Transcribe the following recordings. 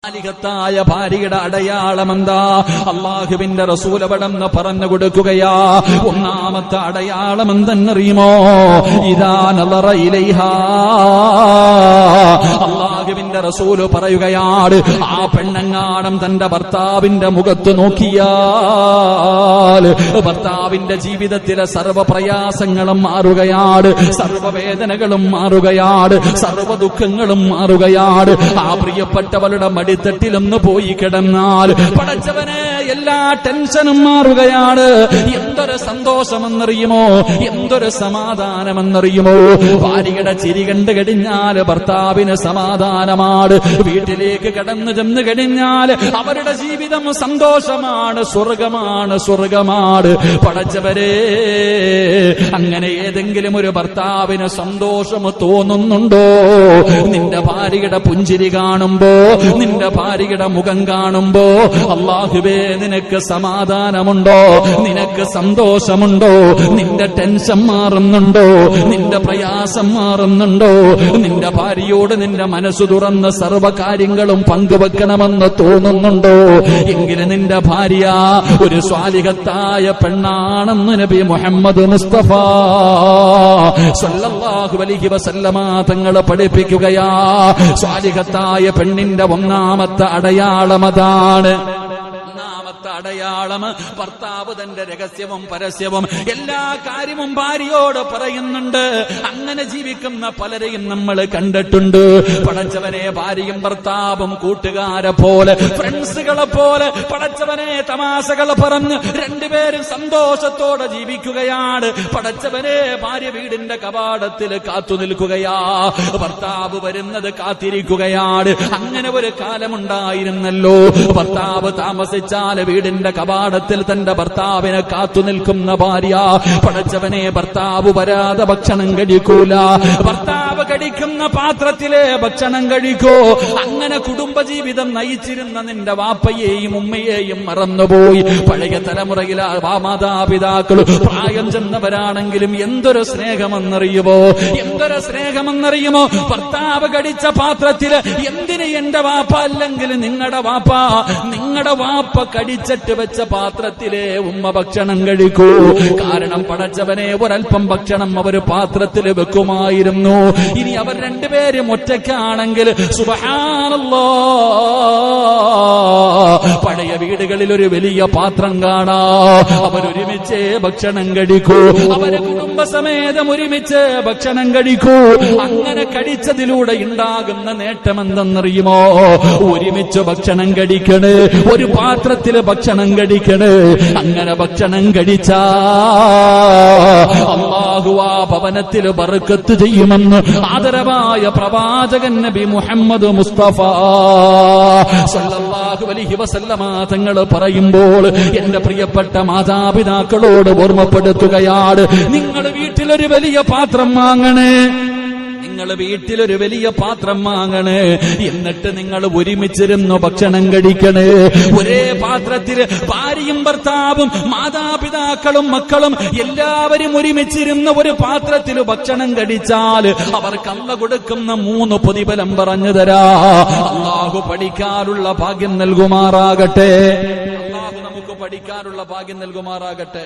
സാലിഹത്തായ ഭാര്യയുടെ അടയാളം എന്താ? അല്ലാഹുവിന്റെ റസൂൽ അവിടെന്ന് പറഞ്ഞു കൊടുക്കുകയാ. ഒന്നാമത്തെ അടയാളം എന്തെന്നറിയുമോ? ഇദാ നളറ ഇലൈഹാ, അല്ലാഹുവിന്റെ റസൂൽ പറയുകയാണ്, ആ പെണ്ണങ്ങാണം തന്റെ ഭർത്താവിന്റെ മുഖത്ത് നോക്കിയാൽ ഭർത്താവിന്റെ ജീവിതത്തിലെ സർവ്വ പ്രയാസങ്ങളും മാറുകയാണ്, സർവ്വവേദനകളും മാറുകയാണ്, സർവ്വ ദുഃഖങ്ങളും മാറുകയാണ്. ആ പ്രിയപ്പെട്ടവളുടെ മടിത്തട്ടിലൊന്ന് പോയി കിടന്നാൽ പടച്ചവനെ എല്ലാ ടെൻഷനും മാറുകയാണ്. എന്തൊരു സന്തോഷമെന്നറിയുമോ, എന്തൊരു സമാധാനമെന്നറിയുമോ? ഭാര്യയുടെ ചിരി കണ്ടു കഴിഞ്ഞാൽ ഭർത്താവിന് സമാധാനമാണ്. വീട്ടിലേക്ക് കടന്നു ചെന്ന് കഴിഞ്ഞാൽ അവരുടെ ജീവിതം സന്തോഷമാണ്, സ്വർഗമാണ്, സ്വർഗമാണ്. പടച്ചവരെ, അങ്ങനെ ഏതെങ്കിലും ഒരു ഭർത്താവിന് സന്തോഷം തോന്നുന്നുണ്ടോ? നിന്റെ ഭാര്യയുടെ പുഞ്ചിരി കാണുമ്പോ, നിന്റെ ഭാര്യയുടെ മുഖം കാണുമ്പോ അല്ലാഹുവേ നിനക്ക് സമാധാനമുണ്ടോ? നിനക്ക് സന്തോഷമുണ്ടോ? നിന്റെ ടെൻഷൻ മാറുന്നുണ്ടോ? നിന്റെ പ്രയാസം മാറുന്നുണ്ടോ? നിന്റെ ഭാര്യയോട് നിന്റെ മനസ്സ് തുറന്ന് സർവ്വ കാര്യങ്ങളും പങ്കുവെക്കണമെന്ന് തോന്നുന്നുണ്ടോ? എങ്കിലും നിന്റെ ഭാര്യ ഒരു സ്വാലിഹത്തായ പെണ്ണാണെന്ന് നബി മുഹമ്മദ് മുസ്തഫ സല്ലല്ലാഹു അലൈഹി വസല്ലമ തങ്ങൾ പഠിപ്പിക്കുകയാ. സ്വാലിഹത്തായ പെണ്ണിന്റെ ഒന്നാമത്തെ അടയാളം അതാണ്. അടയാളം ഭർത്താവ് തന്റെ രഹസ്യവും പരസ്യവും എല്ലാ കാര്യവും ഭാര്യയോട് പറയുന്നുണ്ട്. അങ്ങനെ ജീവിക്കുന്ന പലരെയും നമ്മൾ കണ്ടിട്ടുണ്ട്. പടച്ചവനെ, ഭാര്യയും ഭർത്താവും കൂട്ടുകാരെ പോലെ, ഫ്രണ്ട്സുകളെ പോലെ പടച്ചവനെ തമാശകളെ പറഞ്ഞ് രണ്ടുപേരും സന്തോഷത്തോടെ ജീവിക്കുകയാണ്. പടച്ചവനെ, ഭാര്യ വീടിന്റെ കവാടത്തിൽ കാത്തു നിൽക്കുകയാ, ഭർത്താവ് വരുന്നത് കാത്തിരിക്കുകയാണ്. അങ്ങനെ ഒരു കാലമുണ്ടായിരുന്നല്ലോ. ഭർത്താവ് താമസിച്ചാൽ വീടിന്റെ കവാടത്തിൽ തന്റെ ഭർത്താവിനെ കാത്തു നിൽക്കുന്ന ഭാര്യ. പടച്ചവനെ, ഭർത്താവ് വരാതെ ഭക്ഷണം കഴിക്കൂല, ഭർത്താവ് കഴിക്കുന്ന പാത്രത്തിലെ ഭക്ഷണം കഴിക്കൂ. അങ്ങനെ കുടുംബജീവിതം നയിച്ചിരുന്ന നിന്റെ വാപ്പയെയും ഉമ്മയെയും മറന്നുപോയി. പഴയ തലമുറയിലെ മാതാപിതാക്കൾ പ്രായം ചെന്നവരാണെങ്കിലും എന്തൊരു സ്നേഹമെന്നറിയുമോ, എന്തൊരു സ്നേഹമെന്നറിയുമോ? ഭർത്താവ് കടിച്ച പാത്രത്തില് എന്തിന് എന്റെ വാപ്പ അല്ലെങ്കിൽ നിങ്ങളുടെ വാപ്പ, നിങ്ങളുടെ വാപ്പ കടിച്ചിട്ട് വെച്ച പാത്രത്തിലെ ഉമ്മ ഭക്ഷണം കഴിക്കൂ. കാരണം പടച്ചവനെ, ഒരൽപ്പം ഭക്ഷണം അവർ പാത്രത്തിൽ വെക്കുമായിരുന്നു. ഇനി അവർ രണ്ടുപേരും ഒറ്റയ്ക്കാണെങ്കിൽ സുബ്ഹാനല്ലാഹ്, പഴയ വീടുകളിൽ ഒരു വലിയ പാത്രം കാണാ, അവരൊരുമിച്ച് ഭക്ഷണം കഴിക്കൂ, അവര് കുടുംബസമേതം ഒരുമിച്ച് ഭക്ഷണം കഴിക്കൂ. അങ്ങനെ കഴിച്ചതിലൂടെ ഉണ്ടാകുന്ന നേട്ടം എന്തെന്നറിയുമോ? ഒരുമിച്ച് ഭക്ഷണം കഴിക്കണേ, ഒരു പാത്രത്തില് ഭക്ഷണം കഴിക്കണേ. അങ്ങനെ ഭക്ഷണം കഴിച്ചാ അല്ലാഹു ആ ഭവനത്തിൽ ബർക്കത്ത് ചെയ്യുമെന്ന് ആദരവായ പ്രവാചകൻ നബി മുഹമ്മദ് മുസ്തഫ സല്ലല്ലാഹു അലൈഹി വസല്ലമ തങ്ങൾ പറയുമ്പോൾ എന്റെ പ്രിയപ്പെട്ട മാതാപിതാക്കളോട് ഓർമ്മപ്പെടുത്തുകയാണ്, നിങ്ങൾ വീട്ടിലൊരു വലിയ പാത്രം വാങ്ങണേ, നിങ്ങൾ വീട്ടിലൊരു വലിയ പാത്രം വാങ്ങണേ. എന്നിട്ട് നിങ്ങൾ ഒരുമിച്ചിരുന്നു ഭക്ഷണം കഴിക്കണേ. ഒരേ പാത്രത്തില് ഭാര്യയും ഭർത്താവും മാതാപിതാക്കളും മക്കളും എല്ലാവരും ഒരുമിച്ചിരുന്ന ഒരു പാത്രത്തിൽ ഭക്ഷണം കഴിച്ചാൽ അവർക്ക് അല്ലാഹു കൊടുക്കുന്ന 3 പ്രതിഫലം പറഞ്ഞു തരാ. അല്ലാഹു പഠിക്കാനുള്ള ഭാഗ്യം നൽകുമാറാകട്ടെ. അല്ലാഹു നമുക്ക് പഠിക്കാനുള്ള ഭാഗ്യം നൽകുമാറാകട്ടെ.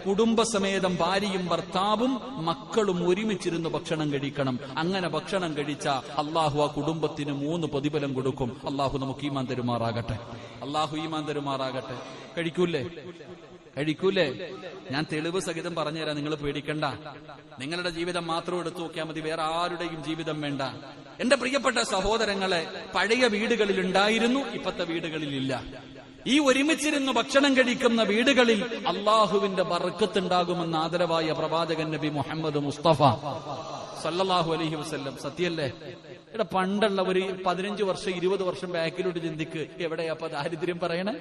കുടുംബസമേതം ഭാര്യയും ഭർത്താവും മക്കളും ഒരുമിച്ചിരുന്ന് ഭക്ഷണം കഴിക്കണം. അങ്ങനെ ഭക്ഷണം കഴിച്ച അല്ലാഹു ആ കുടുംബത്തിന് 3 പ്രതിഫലം കൊടുക്കും. അല്ലാഹു നമുക്ക് ഈമാൻ തരുമാറാകട്ടെ. അല്ലാഹു ഈമാൻ തരുമാറാകട്ടെ. കഴിക്കൂലേ? കഴിക്കൂലേ? ഞാൻ തെളിവ് സഹിതം പറഞ്ഞുതരാം, നിങ്ങൾ പേടിക്കണ്ട. നിങ്ങളുടെ ജീവിതം മാത്രം എടുത്തു നോക്കിയാൽ മതി, വേറെ ആരുടെയും ജീവിതം വേണ്ട. എന്റെ പ്രിയപ്പെട്ട സഹോദരങ്ങളെ, പഴയ വീടുകളിൽ ഉണ്ടായിരുന്നു, ഇപ്പത്തെ വീടുകളിലില്ല. ഈ ഒരുമിച്ചിരുന്ന് ഭക്ഷണം കഴിക്കുന്ന വീടുകളിൽ അള്ളാഹുവിന്റെ ബർക്കത്ത് ഉണ്ടാകുമെന്ന് ആദരവായ പ്രവാചകൻ നബി മുഹമ്മദ് മുസ്തഫ സല്ലല്ലാഹു അലൈഹി വസല്ലം. സത്യല്ലേ? ഇവിടെ പണ്ടുള്ള ഒരു 15 വർഷം 20 വർഷം ബാക്കിലോട്ട് ചിന്തിക്ക്, എവിടെയാ അപ്പൊ ദാരിദ്ര്യം പറയണേ?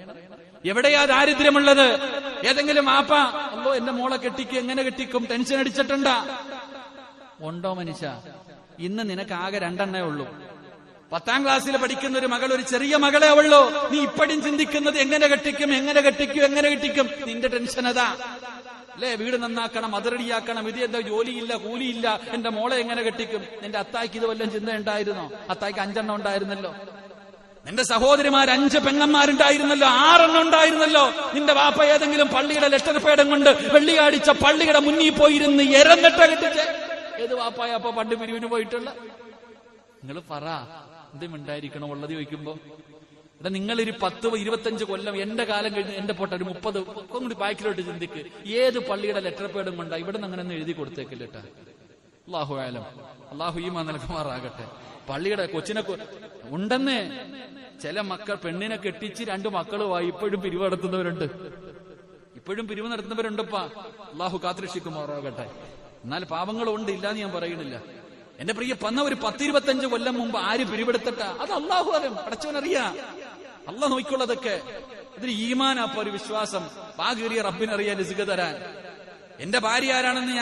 എവിടെയാ ദാരിദ്ര്യമുള്ളത്? ഏതെങ്കിലും ആപ്പ അല്ലോ എന്റെ മോളെ കെട്ടിക്കും, എങ്ങനെ കെട്ടിക്കും, ടെൻഷൻ അടിച്ചിട്ടുണ്ടാ? ഉണ്ടോ മനുഷ്യ? ഇന്ന് നിനക്ക് ആകെ 2 എണ്ണേ ഉള്ളൂ. 10ാം ക്ലാസ്സിൽ പഠിക്കുന്ന ഒരു മകൾ, ഒരു ചെറിയ മകളെ ഉള്ളൂ. നീ ഇപ്പഴും ചിന്തിക്കുന്നത് എങ്ങനെ കെട്ടിക്കും, എങ്ങനെ കെട്ടിക്കും, എങ്ങനെ കെട്ടിക്കും. നിന്റെ ടെൻഷൻ അതാ അല്ലേ? വീട് നന്നാക്കണം, അതിറടിയാക്കണം, ഇത് എന്താ ജോലിയില്ല, കൂലിയില്ല, എന്റെ മോളെ എങ്ങനെ കെട്ടിക്കും. നിന്റെ അത്തായിക്ക് ഇത് വല്ലതും ചിന്ത ഉണ്ടായിരുന്നോ? അത്തായിക്ക് 5 എണ്ണം ഉണ്ടായിരുന്നല്ലോ. നിന്റെ സഹോദരിമാർ 5 പെങ്ങന്മാരുണ്ടായിരുന്നല്ലോ, 6 ഉണ്ടായിരുന്നല്ലോ. നിന്റെ വാപ്പ ഏതെങ്കിലും പള്ളിയുടെ ലെറ്റർ പേടം കൊണ്ട് വെള്ളിയാഴ്ച പള്ളിയുടെ മുന്നിൽ പോയിരുന്ന് എരന്നിട്ട കെട്ടിച്ച് ഏത് വാപ്പായ അപ്പൊ പണ്ട് പിരിവിന് പോയിട്ടുള്ള? നിങ്ങൾ പറ, എന്തും ഉണ്ടായിരിക്കണം ഉള്ളത് ചോദിക്കുമ്പോ. എടാ, നിങ്ങളൊരു 10-25 കൊല്ലം എന്റെ കാലം കഴിഞ്ഞ് എന്റെ പൊട്ട ഒരു 30 കൂടി ബാക്കിലോട്ട് ചിന്തിക്ക്. ഏത് പള്ളിയുടെ ലെറ്റർ പേടും കൊണ്ടാ ഇവിടെ നിന്ന് അങ്ങനെ എഴുതി കൊടുത്തേക്കില്ലട്ടാ. അല്ലാഹു ആലം, അല്ലാഹു ഈമാൻ നൽകുമാറാകട്ടെ. പള്ളിയുടെ കൊച്ചിനെ ഉണ്ടെന്ന് ചില മക്കൾ പെണ്ണിനെ കെട്ടിച്ച് 2 മക്കളുമായി ഇപ്പോഴും പിരിവ് നടത്തുന്നവരുണ്ട്. ഇപ്പോഴും പിരിവ് നടത്തുന്നവരുണ്ടപ്പാ. അല്ലാഹു കാത്തുരക്ഷിക്കുമാറാകട്ടെ. എന്നാൽ പാപങ്ങളുണ്ട്, ഇല്ലാന്ന് ഞാൻ പറയുന്നില്ല. എന്റെ പ്രിയ പന്ന ഒരു 10-25 കൊല്ലം മുമ്പ് ആര് പിരിവെടുത്തിട്ട അത് അള്ളാഹു അറിയാം, അടച്ചവനറിയാ. അള്ളാഹ് നോക്കിക്കൊള്ളതൊക്കെ. ഇതിന് ഈമാനപ്പ ഒരു വിശ്വാസം. പാകീറിയ റബ്ബിനറിയാൻ റിസ്ക് തരാൻ. എന്റെ ഭാര്യ ആരാണെന്ന്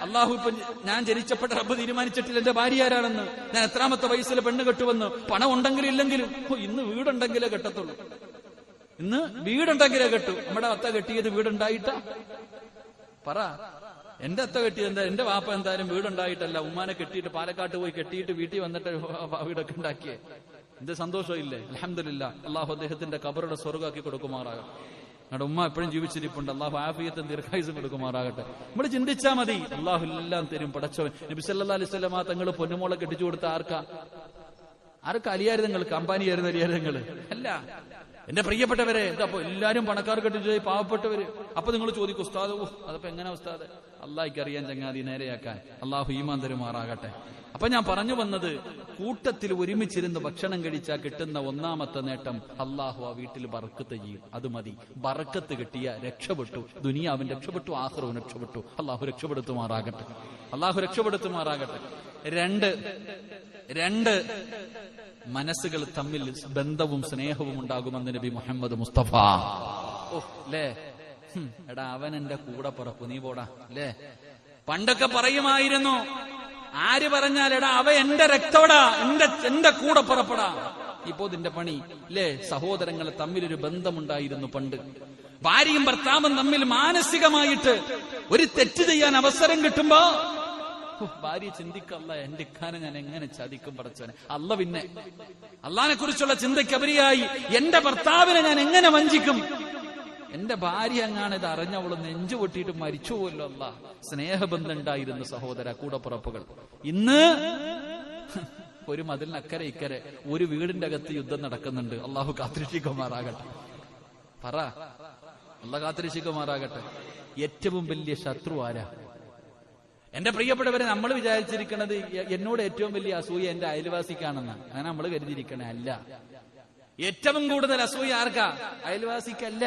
അള്ളാഹു ഇപ്പൊ ഞാൻ ജനിച്ചപ്പെട്ട റബ്ബ് തീരുമാനിച്ചിട്ടില്ല എന്റെ ഭാര്യ ആരാണെന്ന്. ഞാൻ എത്രാമത്തെ വയസ്സിൽ പെണ്ണ് കെട്ടുവന്ന്. പണം ഉണ്ടെങ്കിലും ഇല്ലെങ്കിലും ഇന്ന് വീടുണ്ടെങ്കിലേ കെട്ടത്തുള്ളൂ. ഇന്ന് വീടുണ്ടെങ്കിലേ കെട്ടു. നമ്മുടെ അത്ത കെട്ടിയത് വീടുണ്ടായിട്ടാ? പറ. എന്റെ അത്ത കെട്ടിയത് എന്റെ വാപ്പ എന്തായാലും വീടുണ്ടായിട്ടല്ല, ഉമ്മാനെ കെട്ടിയിട്ട് പാലക്കാട്ട് പോയി കെട്ടിയിട്ട് വീട്ടിൽ വന്നിട്ട് വീടൊക്കെ ഉണ്ടാക്കിയേ. എന്ത് സന്തോഷമില്ലേ? അൽഹംദുലില്ലാ. അള്ളാഹു അദ്ദേഹത്തിന്റെ ഖബറുടെ സ്വർഗ്ഗമാക്കി കൊടുക്കുമാറാകട്ടെ. ഞങ്ങളുടെ ഉമ്മ എപ്പോഴും ജീവിച്ചിരിപ്പുണ്ട്. അള്ളാഹു ആഫിയത്തും ദീർഘായുസും കൊടുക്കുമാറാകട്ടെ. നമ്മൾ ചിന്തിച്ചാൽ മതി, അള്ളാഹു എല്ലാം തരും പടച്ചവൻ. നബി സല്ലല്ലാഹു അലൈഹി വസല്ലമ തങ്ങൾ പൊന്നുമോളെ കെട്ടിച്ചു കൊടുത്ത ആർക്കാ അലിയായിരുന്നു നിങ്ങൾ? കമ്പാനിയായിരുന്നു അലിയായിരുന്നു നിങ്ങൾ? അല്ല. എന്റെ പ്രിയപ്പെട്ടവരെ, എന്താ അപ്പൊ എല്ലാരും പണക്കാർ കെട്ടിച്ചു പാവപ്പെട്ടവര്? അപ്പൊ നിങ്ങൾ ചോദിക്കും, ഉസ്താദ് അതപ്പോ എങ്ങനെ ഉസ്താദ്? അള്ളാഹിക്ക് അറിയാൻ ചങ്ങാതി നേരെയാക്കാൻ. അള്ളാഹു ഈമാൻ തരുമാറാകട്ടെ. അപ്പൊ ഞാൻ പറഞ്ഞു വന്നത്, കൂട്ടത്തിൽ ഒരുമിച്ചിരുന്ന് ഭക്ഷണം കഴിച്ചാൽ കിട്ടുന്ന ഒന്നാമത്തെ നേട്ടം അള്ളാഹു ആ വീട്ടിൽ ബർക്കത്ത് ചെയ്യും. അത് മതി. ബർക്കത്ത് കിട്ടിയ രക്ഷപ്പെട്ടു. ദുനിയാവും രക്ഷപ്പെട്ടു, ആഖിറവും രക്ഷപ്പെട്ടു. അള്ളാഹു രക്ഷപ്പെടുത്തുമാറാകട്ടെ. അള്ളാഹു രക്ഷപ്പെടുത്തുമാറാകട്ടെ. രണ്ട് മനസ്സുകൾ തമ്മിൽ ബന്ധവും സ്നേഹവും ഉണ്ടാകുമെന്ന് നബി മുഹമ്മദ് മുസ്തഫ. അല്ലേ? എടാ, അവൻ എന്റെ കൂടെ പറപ്പു, നീ പോടാ. അല്ലേ? പണ്ടൊക്കെ പറയുമായിരുന്നു, ആര് പറഞ്ഞാൽ എടാ അവ എന്റെ രക്തോടാ, എന്റെ കൂടെ പുറപ്പെടാ. ഇപ്പോ ഇതിന്റെ പണി അല്ലേ? സഹോദരങ്ങൾ തമ്മിലൊരു ബന്ധമുണ്ടായിരുന്നു പണ്ട്. ഭാര്യയും ഭർത്താവും തമ്മിൽ മാനസികമായിട്ട് ഒരു തെറ്റ് ചെയ്യാൻ അവസരം കിട്ടുമ്പോ ഭാര്യ ചിന്തിക്കല്ല, എന്റെ ഇക്കാനെ ഞാൻ എങ്ങനെ ചതിക്കും പടച്ചവനെ. അല്ല പിന്നെ അള്ളാനെ കുറിച്ചുള്ള ചിന്തയ്ക്ക് അപരിയായി എന്റെ ഭർത്താവിനെ ഞാൻ എങ്ങനെ വഞ്ചിക്കും. എന്റെ ഭാര്യ അങ്ങാണ് ഇത് അറിഞ്ഞവള് നെഞ്ചു പൊട്ടിയിട്ട് മരിച്ചുപോലോ. അല്ല, സ്നേഹബന്ധം ഉണ്ടായിരുന്നു സഹോദര, കൂടപ്പുറപ്പുകൾ. ഇന്ന് ഒരു മതിലിനക്കരെ ഇക്കരെ ഒരു വീടിന്റെ അകത്ത് യുദ്ധം നടക്കുന്നുണ്ട്. അള്ളാഹു കാത്തിരക്ഷിക്കുമാറാകട്ടെ. പറ, അള്ളാഹ് കാത്തിരക്ഷിക്കുമാറാകട്ടെ. ഏറ്റവും വലിയ ശത്രു ആരാ? എന്റെ പ്രിയപ്പെട്ടവരെ, നമ്മൾ വിചാരിച്ചിരിക്കുന്നത് എന്നോട് ഏറ്റവും വലിയ അസൂയ എന്റെ അയൽവാസിക്കാണെന്നാണ്. അങ്ങനെ നമ്മൾ കരുതിയിരിക്കണേ. അല്ല. ഏറ്റവും കൂടുതൽ അസൂയ ആർക്കാ? അയൽവാസിക്കല്ല.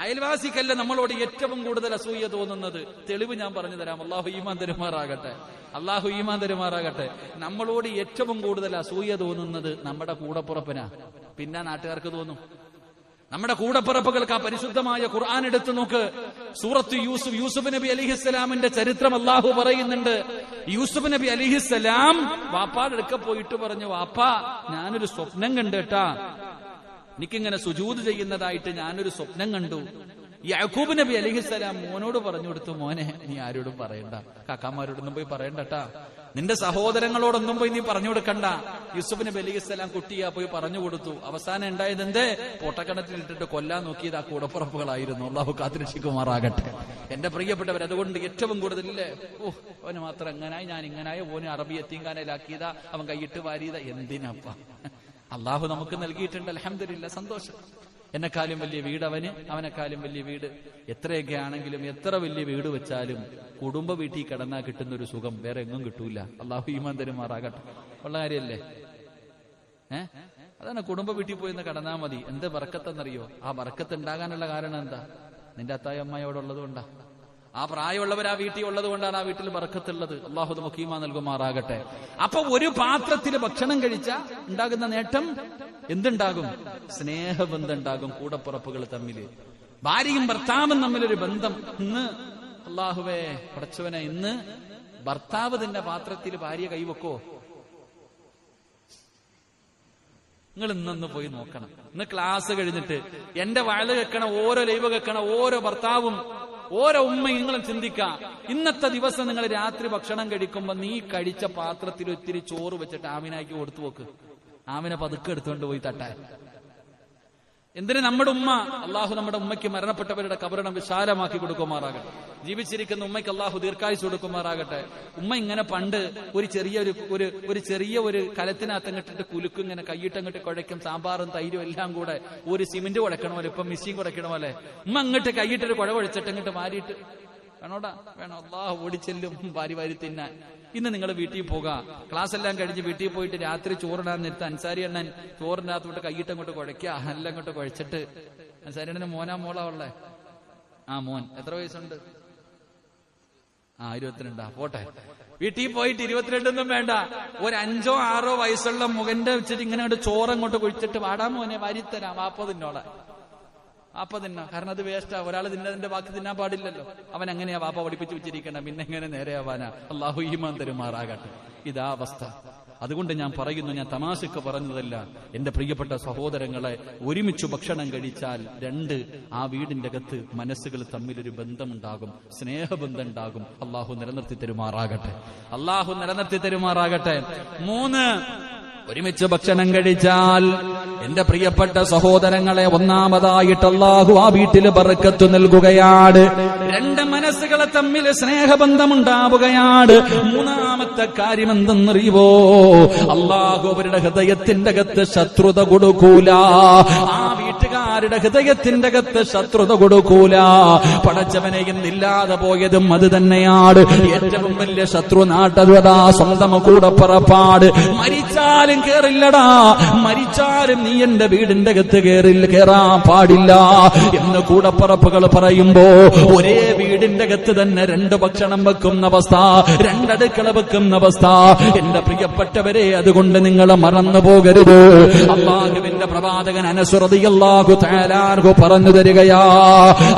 അയൽവാസിക്കല്ല നമ്മളോട് ഏറ്റവും കൂടുതൽ അസൂയ തോന്നുന്നത്. തെളിവ് ഞാൻ പറഞ്ഞു തരാം. അള്ളാഹു ഈമാൻ തരുമാറാകട്ടെ. അള്ളാഹു ഈമാൻ തരുമാറാകട്ടെ. നമ്മളോട് ഏറ്റവും കൂടുതൽ അസൂയ തോന്നുന്നത് നമ്മുടെ കൂടപ്പുറപ്പിനാ. പിന്നെ നാട്ടുകാർക്ക് തോന്നും. നമ്മുടെ കൂടപ്പിറപ്പുകൾക്ക് ആ പരിശുദ്ധമായ ഖുർആൻ എടുത്തു നോക്ക്. സൂറത്ത് യൂസുഫ് നബി അലിഹിസ്സലാമിന്റെ ചരിത്രം അള്ളാഹു പറയുന്നുണ്ട്. യൂസുഫ് നബി അലിഹിസ്സലാം വാപ്പാടെ അടുക്ക പോയിട്ട് പറഞ്ഞു, വാപ്പാ, ഞാനൊരു സ്വപ്നം കണ്ടേട്ടാ. എനിക്കിങ്ങനെ സുജൂദ് ചെയ്യുന്നതായിട്ട് ഞാനൊരു സ്വപ്നം കണ്ടു. യാക്കൂബ് നബി അലിഹിസ്സലാം മോനോട് പറഞ്ഞു കൊടുത്തു, മോനെ നീ ആരോടും പറയണ്ട, കാക്കാമാരോടൊന്നും പോയി പറയണ്ടട്ടാ, നിന്റെ സഹോദരങ്ങളോടൊന്നും പോയി നീ പറഞ്ഞു കൊടുക്കണ്ട. യൂസുഫ് നബി അലിഹിസ്സലാം കുട്ടിയാ പോയി പറഞ്ഞു കൊടുത്തു. അവസാനം ഉണ്ടായത് എന്തേ? പൊട്ടക്കണത്തിലിട്ടിട്ട് കൊല്ലാൻ നോക്കിയത് ആ കൂടപ്പുറപ്പുകളായിരുന്നു. അള്ളാഹു കാത്തിരക്ഷിക്കുമാറാകട്ടെ. എന്റെ പ്രിയപ്പെട്ടവർ, അതുകൊണ്ട് ഏറ്റവും കൂടുതലില്ലേ, അവന് മാത്രം എങ്ങനായി, ഞാൻ ഇങ്ങനായി, ഓന് അറബി എത്തിങ്കാനയിലാക്കിയതാ, അവൻ കൈയിട്ട് വാരിയതാ. എന്തിനപ്പ? അള്ളാഹു നമുക്ക് നൽകിയിട്ടുണ്ട്. അൽഹംദുലില്ലാ, സന്തോഷം. എന്നെക്കാളും വലിയ വീട് അവനെക്കാളും വലിയ വീട്. എത്രയൊക്കെ ആണെങ്കിലും, എത്ര വലിയ വീട് വെച്ചാലും കുടുംബ വീട്ടിൽ കിടന്നാൽ കിട്ടുന്ന ഒരു സുഖം വേറെ എങ്ങും കിട്ടൂല. അള്ളാഹു ഈമാൻ തരുമാറാകട്ടെ. ഉള്ള കാര്യല്ലേ? അതാണ്, കുടുംബ വീട്ടിൽ പോയിന്ന് കിടന്നാൽ മതി. എന്ത് ബർക്കത്തെന്നറിയോ? ആ ബർക്കത്ത് ഉണ്ടാകാനുള്ള കാരണം എന്താ? നിന്റെ അത്തായ അമ്മയോടുള്ളത് കൊണ്ടാ. ആ പ്രായമുള്ളവർ ആ വീട്ടിൽ ഉള്ളത് കൊണ്ടാണ് ആ വീട്ടിൽ ബർക്കത്തുള്ളത്. അള്ളാഹു നമുക്ക് ഈമാൻ നൽകുമാറാകട്ടെ. അപ്പൊ ഒരു പാത്രത്തിൽ ഭക്ഷണം കഴിച്ചാൽ ഉണ്ടാകുന്ന നേട്ടം എന്തുണ്ടാകും? സ്നേഹബന്ധം ഉണ്ടാകും. കൂടപ്പുറപ്പുകൾ തമ്മില്, ഭാര്യയും ഭർത്താവും തമ്മിലൊരു ബന്ധം. ഇന്ന് അള്ളാഹുവേ പടച്ചവനെ, ഇന്ന് ഭർത്താവ് തന്നെ പാത്രത്തിൽ ഭാര്യ കൈവെക്കോ? നിങ്ങൾ ഇന്നൊന്ന് പോയി നോക്കണം. ഇന്ന് ക്ലാസ് കഴിഞ്ഞിട്ട് എന്റെ വയല് കേൾക്കണ ഓരോ ലൈവ് കേൾക്കണ ഓരോ ഭർത്താവും ഓരോ ഉമ്മയും നിങ്ങളും ചിന്തിക്കാം. ഇന്നത്തെ ദിവസം നിങ്ങൾ രാത്രി ഭക്ഷണം കഴിക്കുമ്പോ നീ കഴിച്ച പാത്രത്തിൽ ഒത്തിരി ചോറ് വെച്ചിട്ട് ആമിനാക്കി കൊടുത്തു നോക്ക്. ആമിനെ പതുക്കെ എടുത്തുകൊണ്ട് പോയി തട്ടാൻ. എന്തിന്? നമ്മുടെ ഉമ്മ, അള്ളാഹു നമ്മുടെ ഉമ്മയ്ക്ക് മരണപ്പെട്ടവരുടെ കബറിടം വിശാലമാക്കി കൊടുക്കുമാറാകട്ടെ. ജീവിച്ചിരിക്കുന്ന ഉമ്മയ്ക്ക് അള്ളാഹു ദീർഘായുസ് കൊടുക്കുമാറാകട്ടെ. ഉമ്മ ഇങ്ങനെ പണ്ട് ഒരു ചെറിയ ഒരു കലത്തിനകത്തങ്ങിട്ടിട്ട് കുലുക്കും, ഇങ്ങനെ കൈയിട്ടങ്ങിട്ട് കുഴയ്ക്കും, സാമ്പാറും തൈരും എല്ലാം കൂടെ ഒരു സിമെന്റ് കുഴക്കണ പോലെ, ഇപ്പം മിസ്സിയും കുഴക്കണ പോലെ ഉമ്മ അങ്ങോട്ട് കൈയിട്ടൊരു കുഴ കുഴച്ചിട്ട് അങ്ങോട്ട് വാരിയിട്ട് വേണോടാ വേണോ, അള്ളാഹു ഓടിച്ചെല്ലും വാരി തിന്നാൻ. ഇന്ന് നിങ്ങൾ വീട്ടിൽ പോകാം, ക്ലാസ് എല്ലാം കഴിഞ്ഞ് വീട്ടിൽ പോയിട്ട് രാത്രി ചോറിടാൻ നേരത്ത് അൻസാരി അണ്ണൻ ചോറിൻ്റെ അകത്തോട്ട് കൈയിട്ട് അങ്ങോട്ട് കുഴയ്ക്കുക, എല്ലാം അങ്ങോട്ട് കുഴച്ചിട്ട്. അൻസാരി അണ്ണന് മോനാ മോളാ ഉള്ളേ? ആ മോൻ. എത്ര വയസ്സുണ്ട്? 22. പോട്ടെ, വീട്ടിൽ പോയിട്ട് 22 വേണ്ട, ഒരു 5 or 6 വയസ്സുള്ള മുഖന്റെ വെച്ചിട്ട് ഇങ്ങനെ അങ്ങോട്ട് ചോറങ്ങോട്ട് കുഴിച്ചിട്ട് വാടാ മോനെ വാരിത്തരാം, വാപ്പ തിന്നോളെ, വാപ്പ തിന്നാ. കാരണം അത് വേസ്റ്റാ, ഒരാൾ തിന്നതിന്റെ ബാക്കി തിന്നാൻ പാടില്ലല്ലോ. അവൻ എങ്ങനെയാ വാപ്പ പഠിപ്പിച്ചു വെച്ചിരിക്കണം, പിന്നെ എങ്ങനെ നേരെയാവാനാ? അള്ളാഹു ഈമാൻ തരുമാറാകട്ടെ. ഇതാ അവസ്ഥ. അതുകൊണ്ട് ഞാൻ പറയുന്നു, ഞാൻ തമാശക്ക് പറഞ്ഞതല്ല എന്റെ പ്രിയപ്പെട്ട സഹോദരങ്ങളെ, ഒരുമിച്ച് ഭക്ഷണം കഴിച്ചാൽ 2 ആ വീടിന്റെ അകത്ത് മനസ്സുകൾ തമ്മിലൊരു ബന്ധമുണ്ടാകും, സ്നേഹബന്ധം ഉണ്ടാകും. അള്ളാഹു നിലനിർത്തി തരുമാറാകട്ടെ, അള്ളാഹു നിലനിർത്തി തരുമാറാകട്ടെ. 3 ഒരുമിച്ച് ഭക്ഷണം കഴിച്ചാൽ എന്റെ പ്രിയപ്പെട്ട സഹോദരങ്ങളെ, ഒന്നാമതായിട്ട് അള്ളാഹു ആ വീട്ടിൽ ബർക്കത്ത് നൽകുകയാണ്. 2 മനസ്സുകളെ തമ്മിൽ സ്നേഹബന്ധമുണ്ടാവുകയാണ്. 3ാമത്തെ കാര്യം എന്തെന്നറിയുവോ? അള്ളാഹു അവരുടെ ഹൃദയത്തിന്റെ അകത്ത് ശത്രുത കൊടുക്കൂല. ആ വീട്ടുകാരുടെ ഹൃദയത്തിന്റെ അകത്ത് ശത്രുത കൊടുക്കൂല. പടച്ചവനെ ഇന്നില്ലാതെ പോയതും അത് തന്നെയാണ്. ഏറ്റവും വലിയ ശത്രു നാട്ടതുവതാ സ്വന്തം കൂടപ്പുറപ്പാട്. മരിച്ചാലും കേറില്ലടാ, മരിച്ചാലും നീ എന്റെ വീടിന്റെ അകത്ത് കേറാൻ പാടില്ല എന്ന് കൂടപ്പറപ്പുകൾ പറയുമ്പോ, ഒരേ വീടിന്റെ അകത്ത് തന്നെ 2 ഭക്ഷണം വെക്കുന്ന അവസ്ഥ, 2 അടുക്കള വെക്കുന്ന അവസ്ഥ. എന്റെ പ്രിയപ്പെട്ടവരെ, അതുകൊണ്ട് നിങ്ങൾ മറന്നു പോകരുത്. അല്ലാഹുവിന്റെ പ്രവാചകൻ അനസ് റളിയല്ലാഹു തആല അൻഹു പറഞ്ഞു തരികയാ,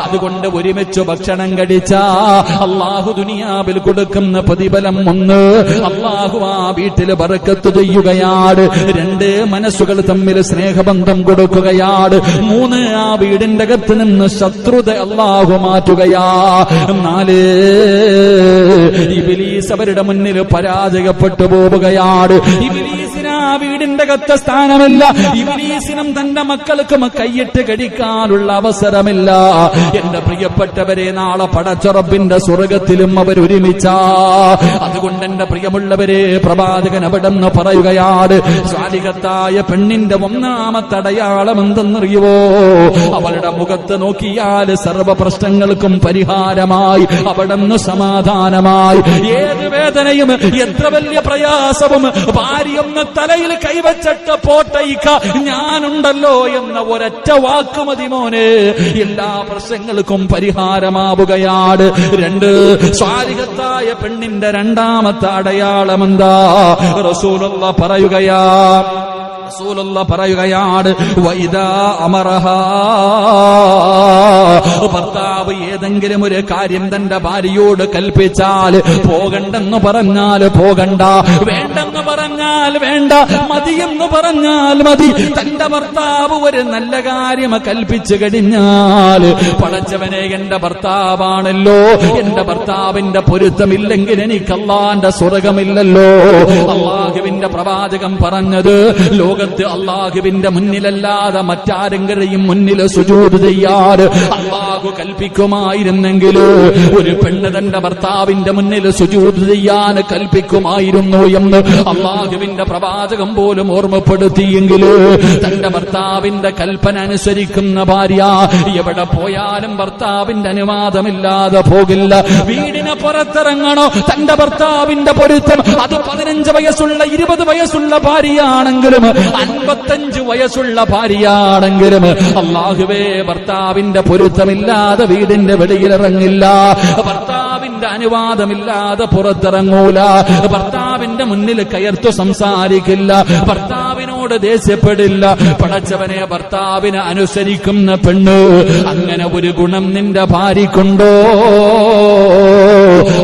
അതുകൊണ്ട് ഒരുമിച്ച് ഭക്ഷണം കഴിച്ചാ അല്ലാഹു ദുനിയാവിൽ കൊടുക്കുന്ന പ്രതിഫലം 1, അല്ലാഹു ആ വീട്ടിൽ ബർക്കത്ത് ചെയ്യുകയാണ്. 2 മനസ്സുകൾ തമ്മിൽ സ്നേഹബന്ധം കൊടുക്കുകയാണ്. 3 ആ വീടിന്റെ അകത്ത് നിന്ന് ശത്രുത അല്ലാഹു മാറ്റുകയാ. 4 ഇബ്ലീസ് അവരുടെ മുന്നിൽ പരാജയപ്പെട്ടു പോവുകയാണ്. ഇബ്ലീസിന് ആ വീടിന്റെ അകത്ത് സ്ഥാനമില്ല. ഇബ്ലീസിനും തന്റെ മക്കൾക്കും കൈയിട്ട് കടിക്കാനുള്ള അവസരമില്ല. എന്റെ പ്രിയപ്പെട്ടവരെ, നാളെ പടച്ചറബിന്റെ സ്വർഗത്തിലും അവർ ഒരുമിച്ചാ. അതുകൊണ്ട് എന്റെ പ്രിയമുള്ളവരെ, പ്രവാചകൻ അവിടെ നിന്ന് പറയുകയാണ്, സ്വാലിഹത്തായ പെണ്ണിന്റെ 1ാമത്തെ അടയാളം എന്തെന്നറിയുവോ? അവളുടെ മുഖത്ത് നോക്കിയാൽ സർവ്വ പ്രശ്നങ്ങൾക്കും പരിഹാരമായി, അവിടുന്ന് സമാധാനമായി. ഏത് വേദനയും എത്ര വലിയ പ്രയാസവും ഭാര്യയൊന്ന് തലയിൽ കൈവച്ചിട്ട് പോട്ടയിക്ക ഞാനുണ്ടല്ലോ എന്ന ഒരൊറ്റ വാക്ക് മതി മോനെ, എല്ലാ പ്രശ്നങ്ങൾക്കും പരിഹാരമാവുകയാണ്. 2 സ്വാലിഹത്തായ പെണ്ണിന്റെ 2ാമത്തെ അടയാളം എന്താ? റസൂലുള്ളാഹി പറയുകയാണ്, വൈദാ അമറഹാ, ഭർത്താവ് ഏതെങ്കിലും ഒരു കാര്യം തന്റെ ഭാര്യയോട് കൽപ്പിച്ചാൽ, പോകണ്ടെന്ന് പറഞ്ഞാൽ പോകണ്ട, വേണ്ടെന്ന് പറഞ്ഞാൽ വേണ്ട, മതിയെന്ന് പറഞ്ഞാൽ മതി. തന്റെ ഭർത്താവ് ഒരു നല്ല കാര്യം കൽപ്പിച്ചു കഴിഞ്ഞാൽ, പടച്ചവനെ എന്റെ ഭർത്താവാണല്ലോ, എന്റെ ഭർത്താവിന്റെ പൊരുത്തമില്ലെങ്കിൽ എനിക്ക് അല്ലാഹുവിന്റെ സ്വർഗമില്ലല്ലോ. അല്ലാഹുവിന്റെ പ്രവാചകൻ പറഞ്ഞത്, ലോകത്ത് അല്ലാഹുവിന്റെ മുന്നിലല്ലാതെ മറ്റാരെങ്കിലും മുന്നിൽ സുജൂദ് ചെയ്യാറ് അല്ലാഹു കൽപ്പിക്കുമായിരുന്നെങ്കിൽ, ഒരു പെണ്ണ് തന്റെ ഭർത്താവിന്റെ മുന്നിൽ സുജൂദ് ചെയ്യാൻ കൽപ്പിക്കുമായിരുന്നു എന്ന് അല്ലാഹുവിന്റെ പ്രവാചകൻ പോലും ഓർമ്മപ്പെടുത്തിയെങ്കിൽ, തന്റെ ഭർത്താവിന്റെ കൽപ്പന അനുസരിക്കുന്ന ഭാര്യ എവിടെ പോയാലും ഭർത്താവിന്റെ അനുവാദമില്ലാതെ പോകില്ല. വീടിന് പുറത്തിറങ്ങണോ, തന്റെ ഭർത്താവിന്റെ പൊരുത്തം അത് 15 വയസ്സുള്ള 20 വയസ്സുള്ള ഭാര്യയാണെങ്കിലും 55 വയസ്സുള്ള ഭാര്യയാണെങ്കിലും അല്ലാഹുവേ, ഭർത്താവിന്റെ പൊരുത്തമില്ലാതെ വീടിന്റെ വെളിയിലിറങ്ങില്ല, ഭർത്താവിന്റെ അനുവാദമില്ലാതെ പുറത്തിറങ്ങൂല, ഭർത്താവിന്റെ മുന്നിൽ കയർത്തു സംസാരിക്കില്ല, ഭർത്താവിനോട് ദേഷ്യപ്പെടില്ല. പടച്ചവനെ, ഭർത്താവിനെ അനുസരിക്കുന്ന പെണ്ണ്, അങ്ങനെ ഒരു ഗുണം നിന്റെ ഭാര്യക്കുണ്ടോ?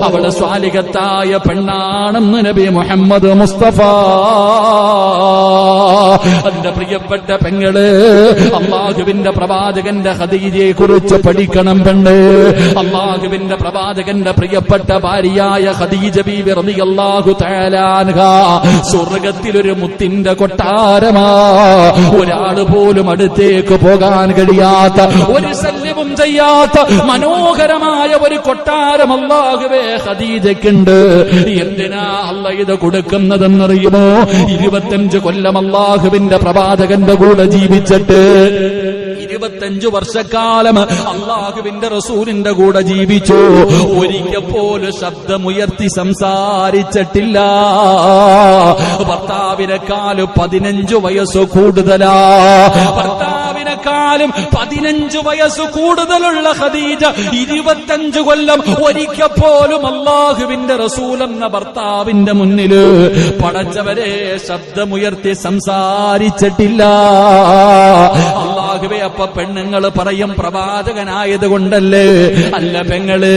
അവള് സ്വാലിഹത്തായ പെണ്ണാണെന്ന് നബി മുഹമ്മദ് മുസ്തഫ. അതിന്റെ പ്രിയപ്പെട്ട പെങ്ങള്, അല്ലാഹുവിന്റെ പ്രവാചകന്റെ ഖദീജയെ കുറിച്ച് പഠിക്കണം പെണ്ണ്. അല്ലാഹുവിന്റെ പ്രവാചകന്റെ പ്രിയപ്പെട്ട ഭാര്യയായ ഖദീജ ബീവി റളിയല്ലാഹു തആല അൻഹാ സ്വർഗ്ഗത്തിലൊരു മുത്തിന്റെ കൊട്ടാരമാ. ഒരാള് പോലും അടുത്തേക്ക് പോകാൻ കഴിയാത്ത, ഒരു ശല്യവും ചെയ്യാത്ത മനോഹരമായ ഒരു കൊട്ടാരം അല്ലാഹുവേ ഖദീജയ്ക്കുണ്ട്. എന്തിനാ അല്ലാഹ് ഇത് കൊടുക്കുന്നതെന്നറിയുമോ? 25 കൊല്ലം അല്ലാഹുവിന്റെ പ്രവാചകന്റെ കൂടെ ജീവിച്ചിട്ട് 25 വർഷക്കാലം അല്ലാഹുവിന്റെ റസൂലിന്റെ കൂടെ ജീവിച്ചു. ഒരിക്കൽ പോലും ശബ്ദമുയർത്തി സംസാരിച്ചിട്ടില്ല. ഭർത്താവിനെക്കാളും 15 വയസ്സ് കൂടുതലാ. ഭർത്താവിനെക്കാളും 15 വയസ്സ് കൂടുതലുള്ള ഖദീജ 25 കൊല്ലം ഒരിക്കൽ പോലും അല്ലാഹുവിന്റെ റസൂൽ എന്ന ഭർത്താവിന്റെ മുന്നില് പടച്ചവരെ ശബ്ദമുയർത്തി സംസാരിച്ചിട്ടില്ല. അല്ലാഹുവേ, അപ്പൊ പെണ്ണുങ്ങൾ പറയും പ്രവാചകനായത് കൊണ്ടല്ലേ? അല്ല പെങ്ങള്,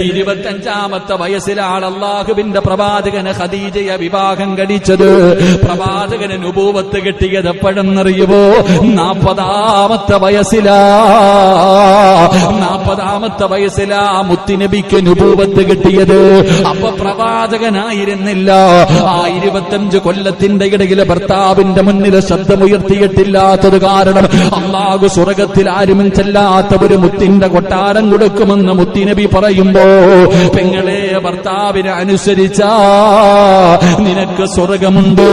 25ാമത്തെ വയസ്സിലാണ് അല്ലാഹുവിന്റെ പ്രവാചകന് ഖദീജയെ വിവാഹം കഴിച്ചത്. പ്രവാചകന് നുബൂവത്ത് കിട്ടിയത് എപ്പോഴെന്നറിയുമോ? 40ാമത്തെ വയസ്സിലാ. 40ാമത്തെ വയസ്സിലാ മുത്തുനബിക്ക് നുബൂവത്ത് കിട്ടിയത്. അപ്പൊ പ്രവാചകനായിരുന്നില്ല. ആ 25 കൊല്ലത്തിന്റെ ഇടയിൽ ഭർത്താവിന്റെ മുന്നിൽ ശബ്ദമുയർത്തിയിട്ടില്ലാത്തത് കാരണം അല്ലാഹു സ്വർഗത്തിൽ ആരും ചെല്ലാത്ത ഒരു മുത്തിന്റെ കൊട്ടാരം കൊടുക്കുമെന്ന് മുത്തുനബി പറയുമ്പോ, പെങ്ങളെ, ഭർത്താവിനെ അനുസരിച്ചാ നിനക്ക് സ്വർഗമുണ്ട്,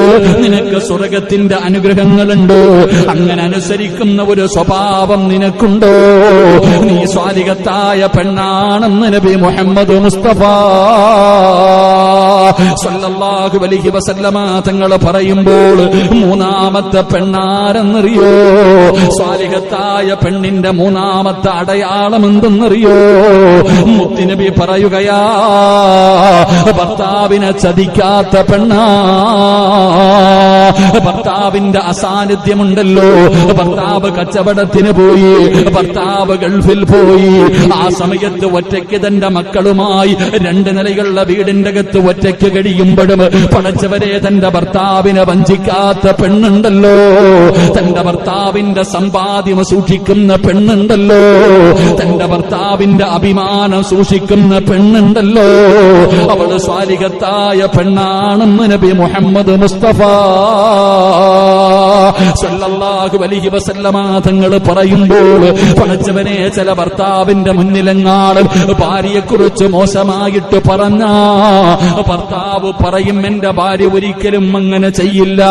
നിനക്ക് സ്വർഗത്തിന്റെ അനുഗ്രഹങ്ങളുണ്ട്. അങ്ങനെ അനുസരിക്കുന്ന ഒരു സ്വഭാവം നിനക്കുണ്ടോ? നീ സ്വാലിഹത്തായ പെണ്ണാണെന്ന് നബി മുഹമ്മദ് മുസ്തഫ സല്ലല്ലാഹു അലൈഹി വസല്ലമ തങ്ങൾ പറയുമ്പോൾ, മൂന്നാമത്തെ പെണ്ണാരെന്നറിയോ? സ്വാലിഹത്തായ പെണ്ണിന്റെ മൂന്നാമത്തെ അടയാളം എന്തെന്നറിയോ? മുത്തുനബി പറയുകയാ, ഭർത്താവിനെ ചതിക്കാത്ത പെണ്ണാ. ഭർത്താവിന്റെ അസാന്നിധ്യമുണ്ടല്ലോ, ഭർത്താവ് കച്ചവടത്തിന് പോയി, ഭർത്താവ് ഗൾഫിൽ പോയി, ആ സമയത്ത് ഒറ്റയ്ക്ക് തന്റെ മക്കളുമായി 2 നിലയുള്ള വീടിന്റെ അകത്ത് ഒറ്റയ്ക്ക് കഴിയുമ്പോഴും പടച്ചവരെ തന്റെ ഭർത്താവിനെ വഞ്ചിക്കാത്ത പെണ്ണുണ്ടല്ലോ, തന്റെ ഭർത്താവിന്റെ സമ്പാദ്യം സൂക്ഷിക്കുന്ന പെണ്ണുണ്ടല്ലോ, തന്റെ ഭർത്താവിന്റെ അഭിമാനം സൂക്ഷിക്കുന്ന പെണ്ണുണ്ടല്ലോ, അവള് സ്വാലിഹത്തായ പെണ്ണാണെന്ന് നബി മുഹമ്മദ് മുസ്തഫ സല്ലല്ലാഹു അലൈഹി വസല്ലമ തങ്ങൾ പറയുമ്പോൾ, പടച്ചവനെ, ചില ഭർത്താവിന്റെ മുന്നിലെങ്ങാളും ഭാര്യയെക്കുറിച്ച് മോശമായിട്ട് പറഞ്ഞ ഭർത്താവ് പറയും, എന്റെ ഭാര്യ ഒരിക്കലും അങ്ങനെ ചെയ്യില്ല.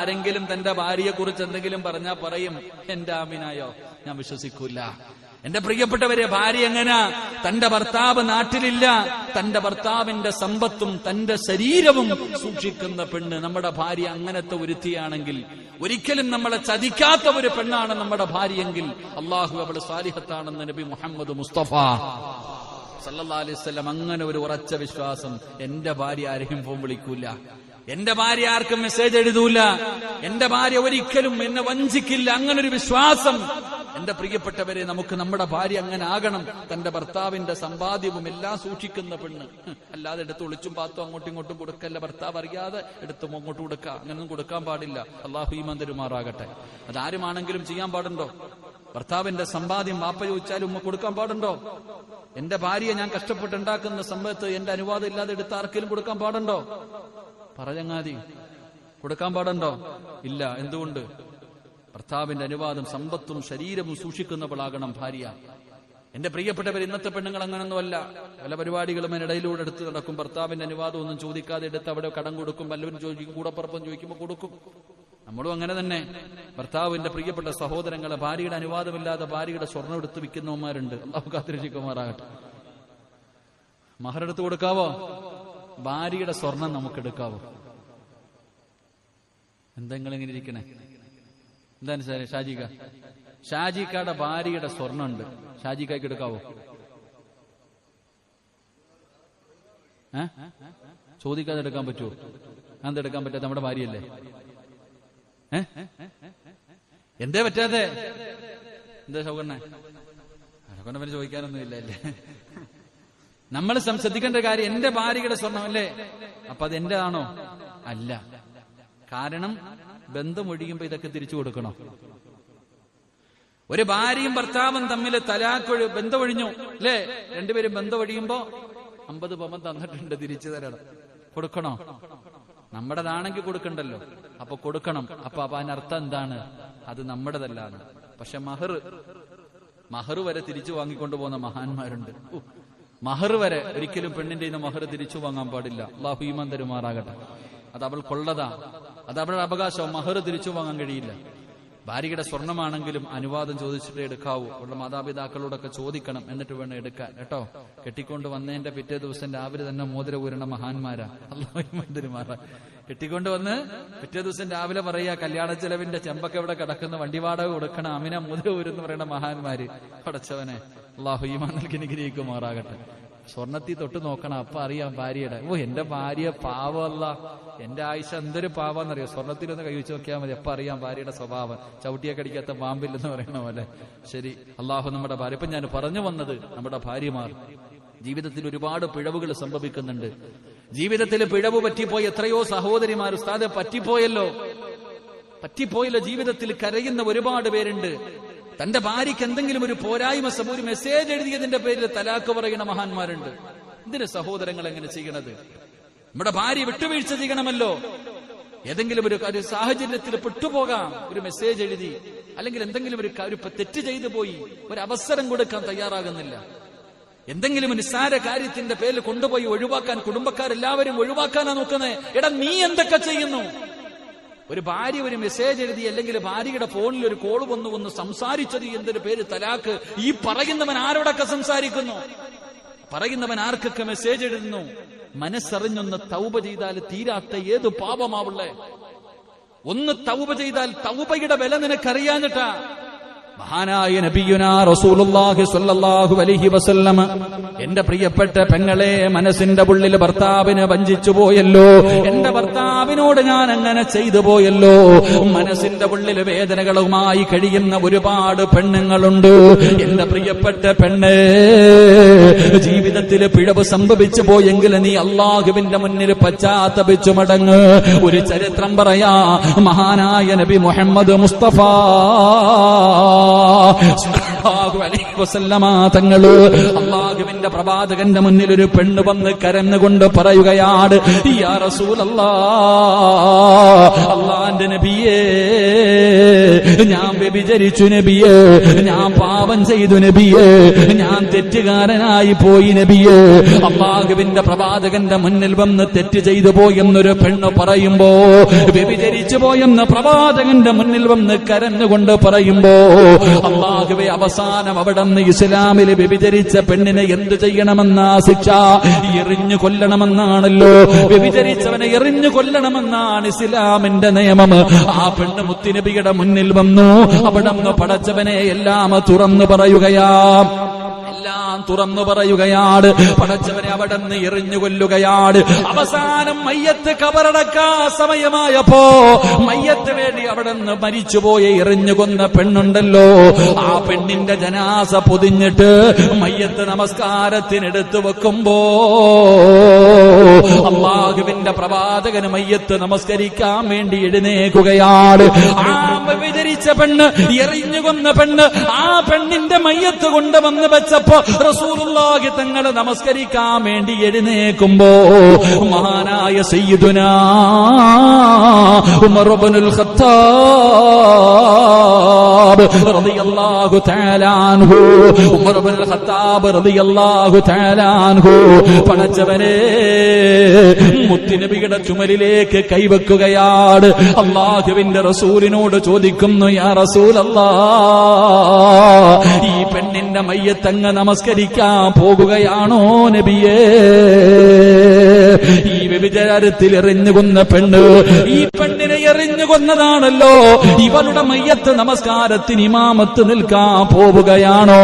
ആരെങ്കിലും തന്റെ ഭാര്യയെ കുറിച്ച് എന്തെങ്കിലും പറഞ്ഞാൽ പറയും, എന്റെ ആമിനായോ, ഞാൻ വിശ്വസിക്കൂല. എന്റെ പ്രിയപ്പെട്ടവരെ, ഭാര്യ എങ്ങനാ? തന്റെ ഭർത്താവ് നാട്ടിലില്ല, തന്റെ ഭർത്താവിന്റെ സമ്പത്തും തന്റെ ശരീരവും സൂക്ഷിക്കുന്ന പെണ്ണ് നമ്മുടെ ഭാര്യ അങ്ങനത്തെ ഒരുത്തിയാണെങ്കിൽ, ഒരിക്കലും നമ്മളെ ചതിക്കാത്ത ഒരു പെണ്ണാണ് നമ്മുടെ ഭാര്യയെങ്കിൽ, അള്ളാഹു അവള് സാലിഹത്താണെന്ന് നബി മുഹമ്മദ് മുസ്തഫ സല്ലല്ലാഹു അലൈഹി വസല്ലം അങ്ങനെ ഒരു ഉറച്ച വിശ്വാസം. എന്റെ ഭാര്യ ആരെയും ഫോൺ വിളിക്കൂല, എന്റെ ഭാര്യ ആർക്കും മെസ്സേജ് എഴുതൂല, എന്റെ ഭാര്യ ഒരിക്കലും എന്നെ വഞ്ചിക്കില്ല, അങ്ങനൊരു വിശ്വാസം. എന്റെ പ്രിയപ്പെട്ടവരെ, നമുക്ക് നമ്മുടെ ഭാര്യ അങ്ങനെ ആകണം. തന്റെ ഭർത്താവിന്റെ സമ്പാദ്യവും എല്ലാം സൂക്ഷിക്കുന്ന പെണ്ണ്. അല്ലാതെ എടുത്ത് ഒളിച്ചും പാത്തും അങ്ങോട്ടും ഇങ്ങോട്ടും കൊടുക്കല്ല. ഭർത്താവ് അറിയാതെ എടുത്തും അങ്ങോട്ട് കൊടുക്കുക, അങ്ങനൊന്നും കൊടുക്കാൻ പാടില്ല. അള്ളാഹു ഈമാൻ തരുമാറാകട്ടെ. അതാരുമാണെങ്കിലും ചെയ്യാൻ പാടുണ്ടോ? ഭർത്താവിന്റെ സമ്പാദ്യം വാപ്പ ചോദിച്ചാലും ഉമ്മ കൊടുക്കാൻ പാടുണ്ടോ? എന്റെ ഭാര്യയെ ഞാൻ കഷ്ടപ്പെട്ടുണ്ടാക്കുന്ന സമയത്ത് എന്റെ അനുവാദം ഇല്ലാതെ എടുത്ത് ആർക്കെങ്കിലും കൊടുക്കാൻ പാടുണ്ടോ? പറഞ്ഞങ്ങാതി കൊടുക്കാൻ പാടുണ്ടോ? ഇല്ല. എന്തുകൊണ്ട്? ഭർത്താവിന്റെ അനുവാദം, സമ്പത്തും ശരീരവും സൂക്ഷിക്കുന്നവളാകണം ഭാര്യ. എന്റെ പ്രിയപ്പെട്ടവർ, ഇന്നത്തെ പെണ്ണുങ്ങൾ അങ്ങനൊന്നുമല്ല. പല പരിപാടികളും അതിനിടയിലൂടെ എടുത്ത് നടക്കും. ഭർത്താവിന്റെ അനുവാദം ഒന്നും ചോദിക്കാതെ എടുത്ത് അവിടെ കടം കൊടുക്കും, വല്ലവരും ചോദിക്കും, കൂടപ്പുറപ്പം ചോദിക്കുമ്പോൾ കൊടുക്കും. നമ്മളും അങ്ങനെ തന്നെ. ഭർത്താവിന്റെ പ്രിയപ്പെട്ട സഹോദരങ്ങളെ, ഭാര്യയുടെ അനുവാദമില്ലാതെ ഭാര്യയുടെ സ്വർണ്ണം എടുത്ത് വിൽക്കുന്നവന്മാരുണ്ട്. അല്ലാഹു കാത്തിരക്ഷിക്കുമാറാകട്ടെ. മഹറെടുത്ത് കൊടുക്കാവോ? ഭാര്യയുടെ സ്വർണം നമുക്ക് എടുക്കാവോ? എന്തെങ്കിലും ഇങ്ങനെ ഇരിക്കണേ? എന്താണ് ഷാജിക്കായുടെ ഭാര്യയുടെ സ്വർണ്ണം ഉണ്ട്, ഷാജിക്കായ്ക്ക് എടുക്കാവോ? ചോദിക്കാതെ എടുക്കാൻ പറ്റുമോ? എന്തെടുക്കാൻ പറ്റാത്ത നമ്മുടെ ഭാര്യയല്ലേ? എന്തേ പറ്റാതെ? എന്താ ഷൗകണ്ണെ? ഷൗകണ്ണ പിന്നെ ചോദിക്കാനൊന്നും ഇല്ല അല്ലേ? നമ്മൾ ശ്രദ്ധിക്കേണ്ട കാര്യം, എന്റെ ഭാര്യയുടെ സ്വർണം അല്ലേ, അപ്പൊ അത് എന്റേതാണോ? അല്ല. കാരണം ബന്ധം ഒഴിയുമ്പോ ഇതൊക്കെ തിരിച്ചു കൊടുക്കണോ? ഒരു ഭാര്യയും ഭർത്താവും തമ്മിൽ തലാഖ് ബന്ധം ഒഴിഞ്ഞു അല്ലേ, രണ്ടുപേരും ബന്ധം ഒഴിയുമ്പോ 50 പവൻ തന്നിട്ടുണ്ട്, തിരിച്ചു തരണം, കൊടുക്കണോ? നമ്മുടേതാണെങ്കിൽ കൊടുക്കണ്ടല്ലോ, അപ്പൊ കൊടുക്കണം. അപ്പൊ അതിനർത്ഥം എന്താണ്? അത് നമ്മുടേതല്ലാണ്. പക്ഷെ മഹർ വരെ തിരിച്ചു വാങ്ങിക്കൊണ്ടു പോകുന്ന മഹാന്മാരുണ്ട്. മഹർ വരെ ഒരിക്കലും പെണ്ണിന്റെ ഇന്ന് മഹർ തിരിച്ചു വാങ്ങാൻ പാടില്ല. അല്ലാഹു ഈമാൻ തരുമാറാകട്ടെ. അത് അവൾ കൊള്ളതാ, അത് അവളുടെ അവകാശം. മഹർ തിരിച്ചു വാങ്ങാൻ കഴിയില്ല. ഭാര്യയുടെ സ്വർണമാണെങ്കിലും അനുവാദം ചോദിച്ചിട്ടേ എടുക്കാവൂ. അവളുടെ മാതാപിതാക്കളോടൊക്കെ ചോദിക്കണം, എന്നിട്ട് വേണം എടുക്കാൻ കേട്ടോ. കെട്ടിക്കൊണ്ട് വന്നതിന്റെ പിറ്റേ ദിവസം രാവിലെ തന്നെ മോതിര ഊരണ മഹാന്മാരാ. അല്ലാഹു കെട്ടിക്കൊണ്ട് വന്ന് പിറ്റേ ദിവസം രാവിലെ പറയാ, കല്യാണ ചെലവിന്റെ ചെമ്പൊക്കെ ഇവിടെ കിടക്കുന്ന, വണ്ടി വാടക കൊടുക്കണം, അമിന മോതിര ഊരെന്ന് പറയുന്ന മഹാന്മാര്. പടച്ചവനെ അല്ലാഹു ഈമാൻ നൽകി അനുഗ്രഹിക്കുമാറാകട്ടെ. സ്വർണ്ണത്തിൽ തൊട്ട് നോക്കണം, അപ്പൊ അറിയാം ഭാര്യയുടെ. എന്റെ ഭാര്യ പാവമല്ല, എന്റെ ആയിഷ എന്തൊരു പാവാന്നറിയോ. സ്വർണ്ണത്തിലൊന്ന് കൈവച്ച് നോക്കിയാൽ മതി, അപ്പൊ അറിയാം ഭാര്യയുടെ സ്വഭാവം. ചവിട്ടിയെ കടിക്കാത്ത പാമ്പില്ലെന്ന് പറയണ പോലെ. ശരി, അള്ളാഹു നമ്മുടെ ഭാര്യ. ഇപ്പൊ ഞാൻ പറഞ്ഞു വന്നത്, നമ്മുടെ ഭാര്യമാർ ജീവിതത്തിൽ ഒരുപാട് പിഴവുകൾ സംഭവിക്കുന്നുണ്ട്. ജീവിതത്തിൽ പിഴവ് പറ്റിപ്പോയി എത്രയോ സഹോദരിമാർ ഉസ്താദെ പറ്റിപ്പോയല്ലോ ജീവിതത്തിൽ കരയുന്ന ഒരുപാട് പേരുണ്ട്. തന്റെ ഭാര്യയ്ക്ക് എന്തെങ്കിലും ഒരു പോരായ്മ, ഒരു മെസ്സേജ് എഴുതിയതിന്റെ പേരിൽ തലാക്ക് പറയുന്ന മഹാന്മാരുണ്ട്. ഇതിന് സഹോദരങ്ങൾ എങ്ങനെ ചെയ്യണത്? നമ്മുടെ ഭാര്യ വിട്ടുവീഴ്ച ചെയ്യണമല്ലോ. ഏതെങ്കിലും ഒരു സാഹചര്യത്തിൽ പെട്ടുപോകാം, ഒരു മെസ്സേജ് എഴുതി, അല്ലെങ്കിൽ എന്തെങ്കിലും ഒരു തെറ്റ് ചെയ്തു പോയി, ഒരു അവസരം കൊടുക്കാൻ തയ്യാറാകുന്നില്ല. എന്തെങ്കിലും നിസ്സാര കാര്യത്തിന്റെ പേരിൽ കൊണ്ടുപോയി ഒഴിവാക്കാൻ കുടുംബക്കാരെല്ലാവരും ഒഴിവാക്കാനാ നോക്കുന്നത്. എടാ, നീ എന്തൊക്കെ ചെയ്യുന്നു? ഒരു ഭാര്യ ഒരു മെസ്സേജ് എഴുതി, അല്ലെങ്കിൽ ഭാര്യയുടെ ഫോണിൽ ഒരു കോൾ വന്നു സംസാരിച്ചത് എന്തൊരു പേര് തലാക്ക്. ഈ പറയുന്നവൻ ആരോടൊക്കെ സംസാരിക്കുന്നു? പറയുന്നവൻ ആർക്കൊക്കെ മെസ്സേജ് എഴുതുന്നു? മനസ്സറിഞ്ഞൊന്ന് തൗബ ചെയ്താൽ തീരാത്ത ഏത് പാപമാവുള്ളേ? ഒന്ന് തൗബ ചെയ്താൽ തൗബയുടെ വില നിനക്കറിയാഞ്ഞിട്ടാ. മഹാനായ നബിയുനാ റസൂലുള്ളാഹി സ്വല്ലല്ലാഹു അലൈഹി വസല്ലം, എന്റെ പ്രിയപ്പെട്ട പെങ്ങളെ, മനസ്സിന്റെ ഉള്ളിൽ ഭർത്താവിനെ വഞ്ചിച്ചു പോയല്ലോ, എന്റെ ഭർത്താവിനോട് ഞാൻ അങ്ങനെ ചെയ്തു പോയല്ലോ. മനസ്സിന്റെ ഉള്ളിൽ വേദനകളുമായി കഴിയുന്ന ഒരുപാട് പെണ്ണുങ്ങളുണ്ട്. എന്റെ പ്രിയപ്പെട്ട പെണ്ണേ, ജീവിതത്തിൽ പിഴവ് സംഭവിച്ചു പോയെങ്കിൽ നീ അള്ളാഹുവിന്റെ മുന്നിൽ പശ്ചാത്തപിച്ചു മടങ്ങ്. ഒരു ചരിത്രം പറയാ, മഹാനായ നബി മുഹമ്മദ് മുസ്തഫ തങ്ങള് അല്ലാഹുവിന്റെ പ്രവാചകന്റെ മുന്നിൽ ഒരു പെണ്ണ് വന്ന് കരഞ്ഞുകൊണ്ട് പറയുകയാണ്, യാ റസൂലല്ലാഹ്, അല്ലാഹുവിന്റെ നബിയേ, ഞാൻ വ്യഭിചരിച്ചു നബിയേ, ഞാൻ പാപം ചെയ്തു നബിയേ, ഞാൻ തെറ്റുകാരനായി പോയി നബിയേ. അല്ലാഹുവിന്റെ പ്രവാചകന്റെ മുന്നിൽ വന്ന് തെറ്റ് ചെയ്തു പോയെന്നൊരു പെണ്ണ് പറയുമ്പോ, വ്യഭിചരിച്ചു പോയെന്ന് പ്രവാചകന്റെ മുന്നിൽ വന്ന് കരഞ്ഞുകൊണ്ട് പറയുമ്പോ, അല്ലാഹുവേ, അവസാനം അവിടുന്ന് ഇസ്ലാമിൽ വ്യഭിചരിച്ച പെണ്ണിനെ എന്ത് ചെയ്യണമെന്നാ ശിക്ഷ? എറിഞ്ഞു കൊല്ലണമെന്നാണല്ലോ. വ്യഭിചരിച്ചവനെ എറിഞ്ഞു കൊല്ലണമെന്നാണ് ഇസ്ലാമിന്റെ നിയമം. ആ പെണ്ണ് മുത്തുനബിയുടെ മുന്നിൽ വന്നു. അവിടുന്ന് പടച്ചവനെ എല്ലാം തുറന്നു പറയുകയാണ്. പടച്ചവനെ അവിടുന്ന് എറിഞ്ഞു കൊല്ലുകയാണ്. അവസാനം മയ്യത്ത് കബറടക്കാ സമയമായപ്പോ, മയ്യത്ത് വേണ്ടി അവിടുന്ന് മരിച്ചുപോയ എറിഞ്ഞു കൊന്ന പെണ്ണുണ്ടല്ലോ, ആ പെണ്ണിന്റെ ജനാസ പൊതിഞ്ഞിട്ട് മയ്യത്ത് നമസ്കാരത്തിനെടുത്തു വെക്കുമ്പോ, അല്ലാഹുവിന്റെ പ്രവാചകന് മയ്യത്ത് നമസ്കരിക്കാൻ വേണ്ടി എഴുന്നേൽക്കുകയാണ്. ആ വ്യഭിചരിച്ച പെണ്ണ്, എറിഞ്ഞു കൊന്ന പെണ്ണ്, ആ പെണ്ണിന്റെ മയ്യത്ത് കൊണ്ടുവന്ന് വെച്ചപ്പോ റസൂലുള്ളാഹി തങ്ങൾ നമസ്കരിക്കാൻ വേണ്ടി എഴുന്നേൽക്കുമ്പോ, മഹാനായ സയ്യിദുനാ ഉമർ ഇബ്നുൽ ഖത്താബ് റളിയല്ലാഹു തആല അൻഹു, ഉമർ ഇബ്നുൽ ഖത്താബ് റളിയല്ലാഹു തആല അൻഹു പടച്ചവനെ മുത്തുനബിയുടെ ചുമലിലേക്ക് കൈവെക്കുകയാണ്. അല്ലാഹുവിന്റെ റസൂലിനോട് ചോദിക്കുന്നു, യാ റസൂലല്ലാഹ്, ഈ പെണ്ണിന്റെ മയ്യത്തങ്ങ് നമസ്കരിക്കാൻ പോകുകയാണോ നബിയേ? ഈ വ്യഭിചാരത്തിൽ എറിഞ്ഞു കൊന്ന പെണ്ണ്, ഈ പെണ്ണ് പെണ്ണിനെ എറിഞ്ഞു കൊന്നതാണല്ലോ. ഇവളുടെ മയ്യത്ത് നമസ്കാരത്തിന് ഇമാമത്ത് നിൽക്കാൻ പോവുകയാണോ?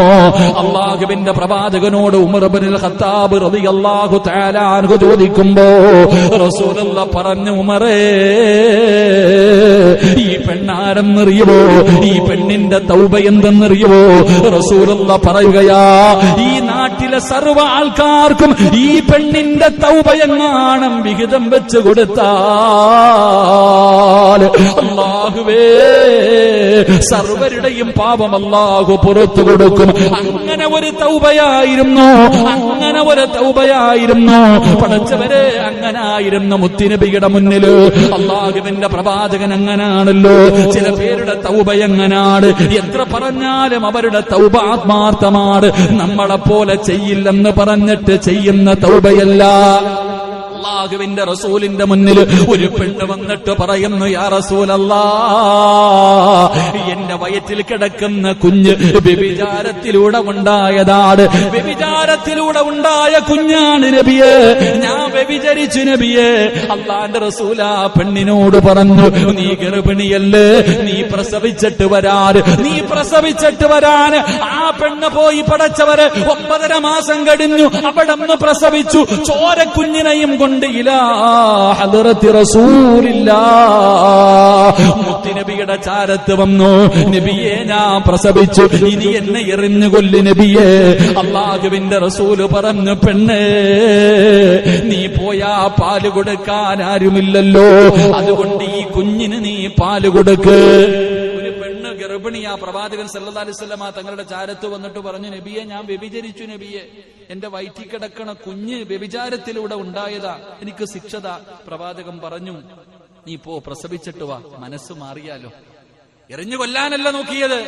അള്ളാഹുവിന്റെ പ്രവാചകനോട് ഉമർ ഇബ്നുൽ ഖത്താബ് റളിയല്ലാഹു തആല അൻഹു ചോദിക്കുമ്പോ റസൂലുള്ളാഹി പറഞ്ഞു, ഉമറേ, ഈ പെണ്ണാരെന്നറിയുമോ? ഈ പെണ്ണിന്റെ തൗബ എന്തെന്നറിയുമോ? റസൂലുള്ളാഹി പറയുകയാ, ഈ നാട്ടിലെ സർവ്വ ആൾക്കാർക്കും ഈ പെണ്ണിന്റെ തൗബയെങ്ങാനും വിഹിതം വെച്ച് കൊടുത്താൽ അല്ലാഹുവേ, സർവരുടെയും പാപം അല്ലാഹു പുറത്തു കൊടുക്കും. അങ്ങനെ ഒരു തൗബയായിരുന്നു, അങ്ങനെ ഒരു തൗബയായിരുന്നു. പടച്ചവരെ, അങ്ങനായിരുന്നു മുത്തുനബിയുടെ മുന്നില്. അല്ലാഹുവിന്റെ പ്രവാചകൻ അങ്ങനാണല്ലോ. ചില പേരുടെ തൗബ എങ്ങനാണ്? എത്ര പറഞ്ഞാലും അവരുടെ തൗബ ആത്മാർത്ഥമാണ്. നമ്മളെപ്പോലെ ചെയ്യില്ലെന്ന് പറഞ്ഞിട്ട് ചെയ്യുന്ന തൗബയല്ല. അല്ലാഹുവിന്റെ റസൂലിന്റെ മുന്നിൽ ഒരു പെണ്ണ് വന്നിട്ട് പറയുന്നു, യാ റസൂലല്ലാഹ്, എന്റെ വയറ്റിൽ കിടക്കുന്ന കുഞ്ഞ് വ്യഭിചാരത്തിലൂടെ ഉണ്ടായതാണ്. വ്യഭിചാരത്തിലൂടെ ഉണ്ടായ കുഞ്ഞാണ് നബിയെ, ഞാൻ വ്യഭിചരിച്ചു നബിയെ. അല്ലാഹുവിന്റെ റസൂൽ ആ പെണ്ണിനോട് പറഞ്ഞു, നീ ഗർഭിണിയല്ലേ, നീ പ്രസവിച്ചിട്ട് വരാൻ. ആ പെണ്ണ് പോയി പടച്ചവരെ 9.5 മാസം കഴിഞ്ഞു. അവിടെ നിന്ന് പ്രസവിച്ചു. ചോരക്കുഞ്ഞിനെയും കൊണ്ട് ഇലാ ഹദ്റത്തി റസൂലില്ലാഹ്, മുത്തുനബിയുടെ ചാരത്ത് വന്നു. നബിയെ, ഞാൻ പ്രസവിച്ചു, ഇനി എന്നെ എറിഞ്ഞു കൊല്ല് നബിയെ. അല്ലാഹുവിന്റെ റസൂല് പറഞ്ഞു, പെണ്ണേ, നീ പോയാ പാല് കൊടുക്കാൻ ആരുമില്ലല്ലോ, അതുകൊണ്ട് ഈ കുഞ്ഞിന് നീ പാല് കൊടുക്ക്. ഒരു പെണ്ണ് ഗർഭിണിയാ. പ്രവാചകൻ സല്ലല്ലാഹു അലൈഹി വസല്ലം തങ്ങളുടെ ചാരത്ത് വന്നിട്ട് പറഞ്ഞു, നബിയെ, ഞാൻ വ്യഭിചരിച്ചു നബിയെ, എന്റെ വയറ്റിൽ കിടക്കണ കുഞ്ഞ് വ്യഭിചാരത്തിലൂടെ ഉണ്ടായതാ, എനിക്ക് ശിക്ഷതാ. പ്രവാചകൻ പറഞ്ഞു, നീ പോ, പ്രസവിച്ചിട്ട് വാ, മനസ്സ് മാറിയാലോ. എറിഞ്ഞു കൊല്ലാനല്ല നോക്കിയത്.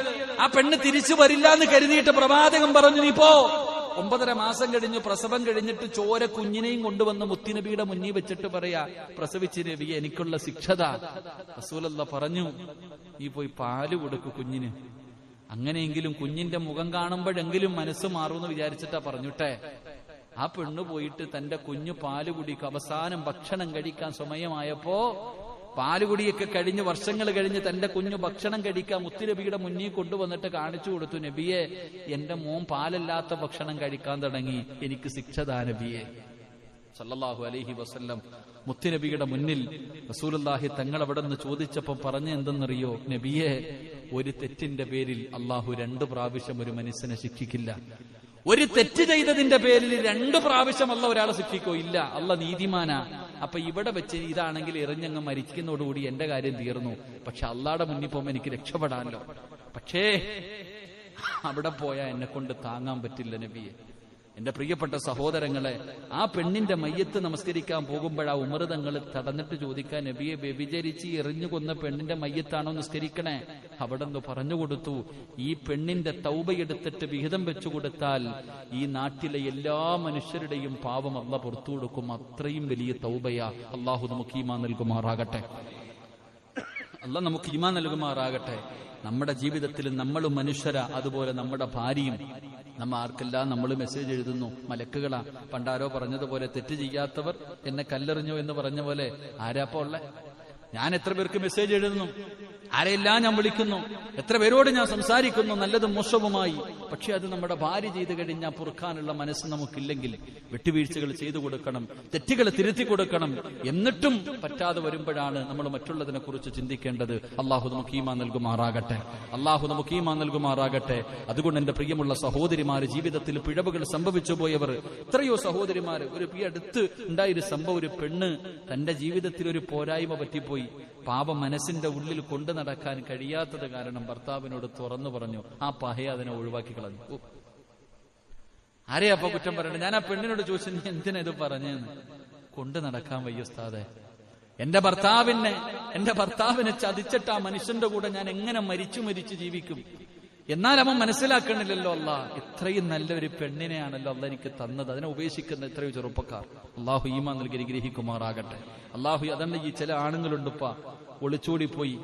ആ പെണ്ണ് തിരിച്ചു വരില്ല എന്ന് കരുതിയിട്ട് പ്രവാചകൻ പറഞ്ഞു, നീ പോ. 9.5 മാസം കഴിഞ്ഞു, പ്രസവം കഴിഞ്ഞിട്ട് ചോര കുഞ്ഞിനെയും കൊണ്ടുവന്ന് മുത്തുനബിയുടെ മുന്നിൽ വെച്ചിട്ട് പറയാ, പ്രസവിച്ച് നബിയെ, എനിക്കുള്ള ശിക്ഷതാ. റസൂലുള്ളാഹി പറഞ്ഞു, നീ പോയി പാല് കൊടുക്കു കുഞ്ഞിന്. അങ്ങനെയെങ്കിലും കുഞ്ഞിന്റെ മുഖം കാണുമ്പോഴെങ്കിലും മനസ്സ് മാറുമെന്ന് വിചാരിച്ചിട്ടാ പറഞ്ഞിട്ടെ. ആ പെണ്ണ് പോയിട്ട് തന്റെ കുഞ്ഞു പാല് കുടിക്കും. അവസാനം ഭക്ഷണം കഴിക്കാൻ സമയമായപ്പോ, പാലുകുടിയൊക്കെ കഴിഞ്ഞ് വർഷങ്ങൾ കഴിഞ്ഞ് തന്റെ കുഞ്ഞു ഭക്ഷണം കഴിക്കാൻ മുത്തുനബിയുടെ മുന്നിൽ കൊണ്ടുവന്നിട്ട് കാണിച്ചു കൊടുത്തു, നബിയെ, എന്റെ മോൻ പാലല്ലാത്ത ഭക്ഷണം കഴിക്കാൻ തുടങ്ങി, എനിക്ക് ശിക്ഷതാ നബിയെ. സല്ലല്ലാഹു അലൈഹി വസല്ലം മുത്തുനബിയുടെ മുന്നിൽ റസൂലുള്ളാഹി തങ്ങൾ അവിടെ നിന്ന് ചോദിച്ചപ്പോ പറഞ്ഞ എന്തെന്നറിയോ? നബിയെ, ഒരു തെറ്റിന്റെ പേരിൽ അള്ളാഹു 2 പ്രാവശ്യം ഒരു മനുഷ്യനെ ശിക്ഷിക്കില്ല. ഒരു തെറ്റ് ചെയ്തതിന്റെ പേരിൽ 2 പ്രാവശ്യം അല്ല ഒരാളെ ശിക്ഷിക്കോ? ഇല്ല, അല്ല നീതിമാനാ. അപ്പൊ ഇവിടെ വെച്ച് ഇതാണെങ്കിൽ എറിഞ്ഞങ്ങ് മരിക്കുന്നതോടുകൂടി എന്റെ കാര്യം തീർന്നു. പക്ഷെ അള്ളാടെ മുന്നിൽ പോകുമ്പോ എനിക്ക് രക്ഷപ്പെടാനല്ലോ. പക്ഷേ അവിടെ പോയാൽ എന്നെ കൊണ്ട് താങ്ങാൻ പറ്റില്ല നബിയെ. എന്റെ പ്രിയപ്പെട്ട സഹോദരങ്ങളെ, ആ പെണ്ണിന്റെ മയ്യത്ത് നമസ്കരിക്കാൻ പോകുമ്പോഴാ ഉമർ തങ്ങൾ തടഞ്ഞിട്ട് ചോദിക്കാൻ, നബിയെ, വ്യഭിചരിച്ച് എറിഞ്ഞു കൊന്ന പെണ്ണിന്റെ മയ്യത്താണോ നിസ്കരിക്കണേ? അവിടെ നിന്ന് പറഞ്ഞു കൊടുത്തു, ഈ പെണ്ണിന്റെ തൗബയെടുത്തിട്ട് വിഹിതം വെച്ചു കൊടുത്താൽ ഈ നാട്ടിലെ എല്ലാ മനുഷ്യരുടെയും പാവം അല്ലാഹു പുറത്തു കൊടുക്കും. അത്രയും വലിയ തൗബയാ. അള്ളാഹു നമുക്ക് ഈമാൻ നൽകുമാറാകട്ടെ. അല്ലാഹു നമുക്ക് ഈമാൻ നൽകുമാറാകട്ടെ. നമ്മുടെ ജീവിതത്തിൽ നമ്മളും മനുഷ്യരാ, അതുപോലെ നമ്മുടെ ഭാര്യയും. നമ്മ ആർക്കെല്ലാം നമ്മൾ മെസ്സേജ് എഴുതുന്നു, മലക്കുകളാ. പണ്ടാരോ പറഞ്ഞതുപോലെ, തെറ്റ് ചെയ്യാത്തവർ എന്നെ കല്ലെറിഞ്ഞു എന്ന് പറഞ്ഞ പോലെ ആരാപ്പ ഉള്ളേ? ഞാൻ എത്ര പേർക്ക് മെസ്സേജ് എഴുതുന്നു, ആരെയെല്ലാം ഞാൻ വിളിക്കുന്നു, എത്ര പേരോട് ഞാൻ സംസാരിക്കുന്നു, നല്ലതും മോശവുമായി. പക്ഷെ അത് നമ്മുടെ ഭാര്യ ചെയ്തു കഴിഞ്ഞാൽ പൊറുക്കാനുള്ള മനസ്സ് നമുക്കില്ലെങ്കിൽ വിട്ടുവീഴ്ചകൾ ചെയ്തു കൊടുക്കണം, തെറ്റുകൾ തിരുത്തി കൊടുക്കണം. എന്നിട്ടും പറ്റാതെ വരുമ്പോഴാണ് നമ്മൾ മറ്റുള്ളതിനെ കുറിച്ച് ചിന്തിക്കേണ്ടത്. അള്ളാഹു നമുക്ക് ഈമാൻ നൽകുമാറാകട്ടെ. അള്ളാഹു നമുക്ക് ഈമാൻ നൽകുമാറാകട്ടെ. അതുകൊണ്ട് എന്റെ പ്രിയമുള്ള സഹോദരിമാര്, ജീവിതത്തിൽ പിഴവുകൾ സംഭവിച്ചു പോയവർ എത്രയോ സഹോദരിമാര്. ഒരു അടുത്ത് ഉണ്ടായൊരു സംഭവം, ഒരു പെണ്ണ് തന്റെ ജീവിതത്തിൽ ഒരു പോരായ്മ പറ്റിപ്പോയി. പാപം മനസ്സിന്റെ ഉള്ളിൽ കൊണ്ടു നടക്കാൻ കഴിയാത്തത് കാരണം ഭർത്താവിനോട് തുറന്നു പറഞ്ഞു. ആ പഹയെ അതിനെ ഒഴിവാക്കി കളഞ്ഞു. ആരെയപ്പ കുറ്റം പറയണ്ടത്? ഞാൻ ആ പെണ്ണിനോട് ചോദിച്ചു, നീ എന്തിനാ ഇത് പറഞ്ഞെന്ന്. കൊണ്ടു നടക്കാൻ വയ്യ ഉസ്താദേ, എന്റെ ഭർത്താവിനെ ചതിച്ചിട്ട് ആ മനുഷ്യന്റെ കൂടെ ഞാൻ എങ്ങനെ മരിച്ചു ജീവിക്കും? എന്നാൽ അവൻ മനസ്സിലാക്കണില്ലല്ലോ, അല്ലാ ഇത്രയും നല്ലൊരു പെണ്ണിനെയാണല്ലോ അല്ല എനിക്ക് തന്നത്, അതിനെ ഉപേക്ഷിക്കുന്ന എത്രയോ ചെറുപ്പക്കാർ. അള്ളാഹു ഈമാൻ നൽകി ഗ്രഹിക്കുമാറാകട്ടെ. അള്ളാഹു അതന്നെ. ഈ ചില ആണുങ്ങളുണ്ടിപ്പ ഒളിച്ചോടിപ്പോയി,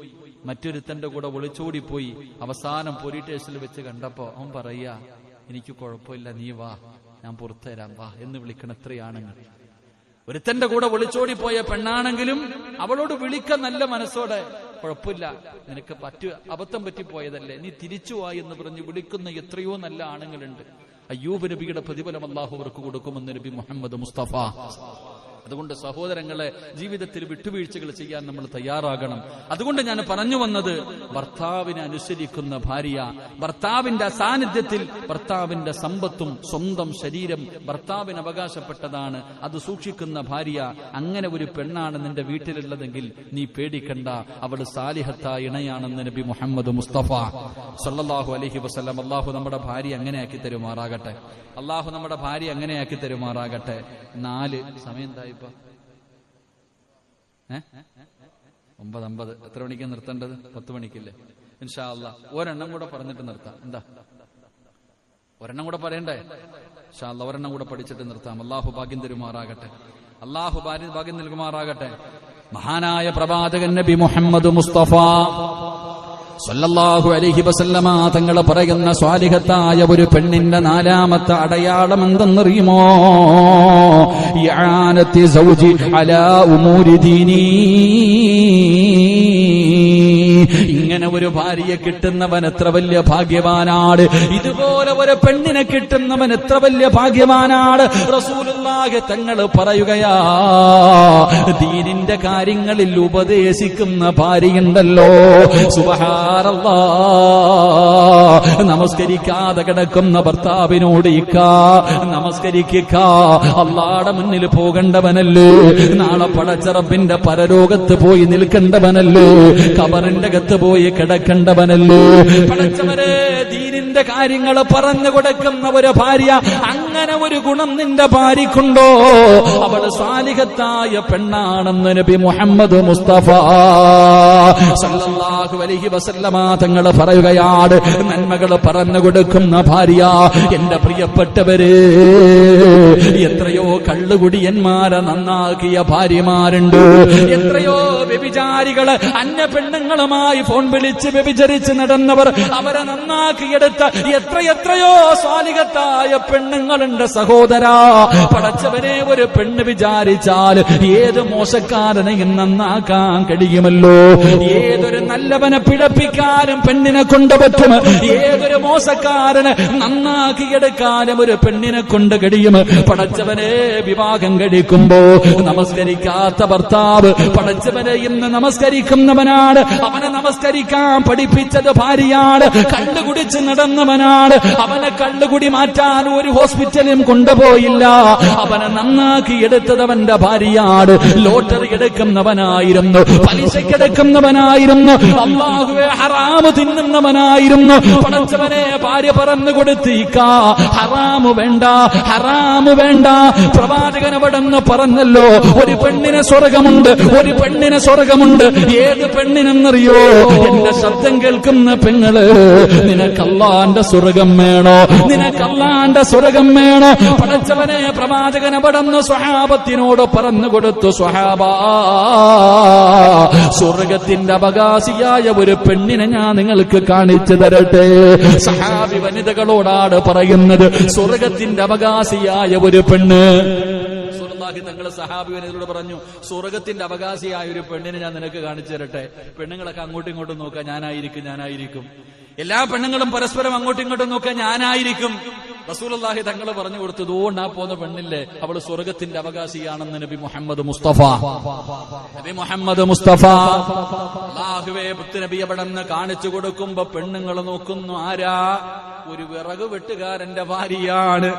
മറ്റൊരുത്തന്റെ കൂടെ ഒളിച്ചോടിപ്പോയി. അവസാനം പോലീസ് സ്റ്റേഷനിൽ വെച്ച് കണ്ടപ്പോ അവൻ പറയാ, എനിക്ക് കുഴപ്പമില്ല, നീ വാ, ഞാൻ പുറത്തുതരാം, വാ എന്ന് വിളിക്കണ എത്രയാണുങ്ങൾ. ഒരുത്തന്റെ കൂടെ ഒളിച്ചോടിപ്പോയ പെണ്ണാണെങ്കിലും അവളോട് വിളിക്കാൻ നല്ല മനസ്സോടെ, കുഴപ്പമില്ല, നിനക്ക് അബദ്ധം പറ്റിപ്പോയതല്ലേ, നീ തിരിച്ചുവാ എന്ന് പറഞ്ഞ് വിളിക്കുന്ന എത്രയോ നല്ല ആണുങ്ങളുണ്ട്. അയ്യൂബ് നബിയുടെ പ്രതിഫലം അല്ലാഹു അവർക്ക് കൊടുക്കുമെന്ന് നബി മുഹമ്മദ് മുസ്തഫ. അതുകൊണ്ട് സഹോദരങ്ങളെ, ജീവിതത്തിൽ വിട്ടുവീഴ്ചകൾ ചെയ്യാൻ നമ്മൾ തയ്യാറാകണം. അതുകൊണ്ട് ഞാൻ പറഞ്ഞു വന്നത്, ഭർത്താവിനെ അനുസരിക്കുന്ന ഭാര്യ, ഭർത്താവിന്റെ സാന്നിധ്യത്തിൽ ഭർത്താവിന്റെ സമ്പത്തും സ്വന്തം ശരീരം ഭർത്താവിന് അവകാശപ്പെട്ടതാണ്, അത് സൂക്ഷിക്കുന്ന ഭാര്യ, അങ്ങനെ ഒരു പെണ്ണാണ് നിന്റെ വീട്ടിലുള്ളതെങ്കിൽ നീ പേടിക്കണ്ട, അവൾ സാലിഹത്തായ ഇണയാണെന്ന് നബി മുഹമ്മദ് മുസ്തഫ സല്ലല്ലാഹു അലൈഹി വസല്ലം. അല്ലാഹു നമ്മുടെ ഭാര്യ അങ്ങനെയാക്കി തരുമാറാകട്ടെ. അല്ലാഹു നമ്മുടെ ഭാര്യ അങ്ങനെയാക്കി തരുമാറാകട്ടെ. 4 സമയം എന്തായി? 9:50. എത്ര മണിക്കാണ് നിർത്തേണ്ടത്? 10 മണിക്കില്ലേ? ഇൻഷാ അല്ലാ ഒരെണ്ണം കൂടെ പറഞ്ഞിട്ട് നിർത്താം. എന്താ, ഒരെണ്ണം കൂടെ പറയണ്ടേ? ഇൻഷാ അല്ലാ ഒരെണ്ണം കൂടെ പഠിച്ചിട്ട് നിർത്താം. അല്ലാഹു ഭാഗ്യം തരുമാറാകട്ടെ. അല്ലാഹു ഭാഗ്യം നൽകുമാറാകട്ടെ. മഹാനായ പ്രവാചകൻ നബി മുഹമ്മദ് മുസ്തഫ സല്ലല്ലാഹു അലൈഹി വസല്ലമ തങ്ങൾ പറയുന്ന സ്വാലിഹത്തായ ഒരു പെണ്ണിന്റെ 4ാമത്തെ അടയാളം എന്തെന്നറിയുമോ? ഇആനത്തി സൗജി അലാ ഉമൂരി ദീനി. ഇങ്ങനെ ഒരു ഭാര്യയെ കിട്ടുന്നവൻ എത്ര വലിയ ഭാഗ്യവാനാണ്. ഇതുപോലെ ഒരു പെണ്ണിനെ കിട്ടുന്നവൻ എത്ര വലിയ ഭാഗ്യവാനാണ്. റസൂലുള്ളാഹി തങ്ങൾ പറയുകയാ, ദീനിന്റെ കാര്യങ്ങളിൽ ഉപദേശിക്കുന്ന ഭാര്യയുണ്ടല്ലോ, സുബ്ഹാനല്ലാഹ്, നമസ്കരിക്കാതെ കിടക്കുന്ന ഭർത്താവിനോട് നമസ്കരിക്കുക, അല്ലാഹുവിന്റെ മുന്നിൽ പോകേണ്ടവനല്ലോ, നാളെ പടച്ച റബ്ബിന്റെ പരലോകത്ത് പോയി നിൽക്കേണ്ടവനല്ലോ, ഖബറിന്റെ അകത്ത് പോയി കിടക്കേണ്ടവനല്ലോ. പടച്ചവരെ, ദീനിന്റെ കാര്യങ്ങൾ പറഞ്ഞു കൊടുക്കുന്ന ഒരു ഭാര്യ, അങ്ങനെ ഒരു ഗുണം നിന്റെ ഭാര്യക്കുണ്ടോ? അവള് സാലിഹത്തായ പെണ്ണാണെന്ന് നബി മുഹമ്മദ് മുസ്തഫ സല്ലല്ലാഹു അലൈഹി വസല്ലമ തങ്ങൾ പറയുകയാണ്. നന്മകൾ പറഞ്ഞു കൊടുക്കുന്ന ഭാര്യ. എന്റെ പ്രിയപ്പെട്ടവര്, എത്രയോ കള്ളുകുടിയന്മാരെ നന്നാക്കിയ ഭാര്യമാരുണ്ട്, എത്രയോ വ്യഭിചാരികള് അന്യ പെണ്ണുങ്ങളുമായി ഫോൺ വിളിച്ച് വ്യഭിചരിച്ച് നടന്നവർ, അവരെ നന്നാക്കിയെടുത്ത എത്രയോ സ്വാലിഹത്തായ പെണ്ണുങ്ങളുണ്ട് സഹോദരാ. പടച്ചവനെ, ഒരു പെണ്ണ് വിചാരിച്ചാൽ ഏത് മോശക്കാരനെയും നന്നാക്കാൻ കഴിയുമല്ലോ, ഏതൊരു നല്ലവനെ പിഴപ്പിക്കാനും പെണ്ണിനെ കൊണ്ട് പറ്റും, ഏതൊരു മോശക്കാരനെ നന്നാക്കിയെടുക്കാനും ഒരു പെണ്ണിനെ കൊണ്ട് കഴിയും. പടച്ചവനെ, വിവാഹം കഴിക്കുമ്പോ നമസ്കരിക്കാത്ത ഭർത്താവ് പടച്ചവനെ ഇന്ന് നമസ്കരിക്കുന്നവനാണ്, അവനെ നമസ്കരിക്കാൻ പഠിപ്പിച്ചത് ഭാര്യയാണ്. കള്ളുകുടിച്ച് നടന്നവനാണ്, അവനെ കള്ളുകുടി മാറ്റാൻ ഒരു ഹോസ്പിറ്റലും കൊണ്ടുപോയില്ല, അവനെ നന്നാക്കി എടുത്തത് അവന്റെ ഭാര്യയാണ്. ലോട്ടറി എടുക്കുന്നവനായിരുന്നു, പലിശക്കെടുക്കുന്നവനായിരുന്നു, അല്ലാഹുവേ ഹറാമ് തിന്നുന്നവനായിരുന്നു. പടച്ചവനെ, ഭാര്യ പറഞ്ഞു കൊടുത്തിക്കാ, ഹറാമ് വേണ്ട, ഹറാമ് വേണ്ട. പ്രവാചകൻ അവിടെന്ന് പറഞ്ഞല്ലോ, ഒരു പെണ്ണിന് സ്വർഗമുണ്ട്, ഒരു പെണ്ണിന് സ്വർഗമുണ്ട്. ഏത് പെണ്ണിനെന്നറിയോ? എന്റെ ശബ്ദം കേൾക്കുന്ന പെങ്ങള്, നിനക്ക് അല്ലാഹുവിന്റെ സ്വർഗം വേണോ? നിനക്ക് അല്ലാഹുവിന്റെ സ്വർഗം വേണോ? പടച്ചവനെ, പ്രവാചകൻ അവിടെന്ന് സ്വഹാബത്തിനോട് പറഞ്ഞു കൊടുത്തു, സ്വഹാബാ, സ്വർഗത്തിന്റെ അവകാശിയായ ഒരു പെണ്ണിനെ ഞാൻ നിങ്ങൾക്ക് കാണിച്ചു തരട്ടെ. സഹാബി വനിതകളോടാണ് പറയുന്നത്, സ്വർഗത്തിന്റെ അവകാശിയായ ഒരു പെണ്ണ്. തങ്ങള് സഹാബി വനിതകളോട് പറഞ്ഞു, സ്വർഗത്തിന്റെ അവകാശിയായ ഒരു പെണ്ണിനെ ഞാൻ നിനക്ക് കാണിച്ചു തരട്ടെ. പെണ്ണുങ്ങളൊക്കെ അങ്ങോട്ടും ഇങ്ങോട്ടും നോക്കാം, ഞാനായിരിക്കും. എല്ലാ പെണ്ണുങ്ങളും പരസ്പരം അങ്ങോട്ടും ഇങ്ങോട്ടും നോക്കാൻ ഞാനായിരിക്കും. റസൂലുള്ളാഹി തങ്ങൾ പറഞ്ഞു കൊടുത്തു, അതുകൊണ്ട് ആ പോകുന്ന പെണ്ണില്ലേ, അവള് സ്വർഗത്തിന്റെ അവകാശിയാണെന്ന് നബി മുഹമ്മദ് മുസ്തഫ. നബി മുഹമ്മദ് മുസ്തഫ അല്ലാഹുവേ, മുത്തുനബി അവിടെന്ന് കാണിച്ചു കൊടുക്കുമ്പോ പെണ്ണുങ്ങൾ നോക്കുന്നു, ആരാ? ഒരു വിറക് വെട്ടുകാരന്റെ ഭാര്യയാണ്,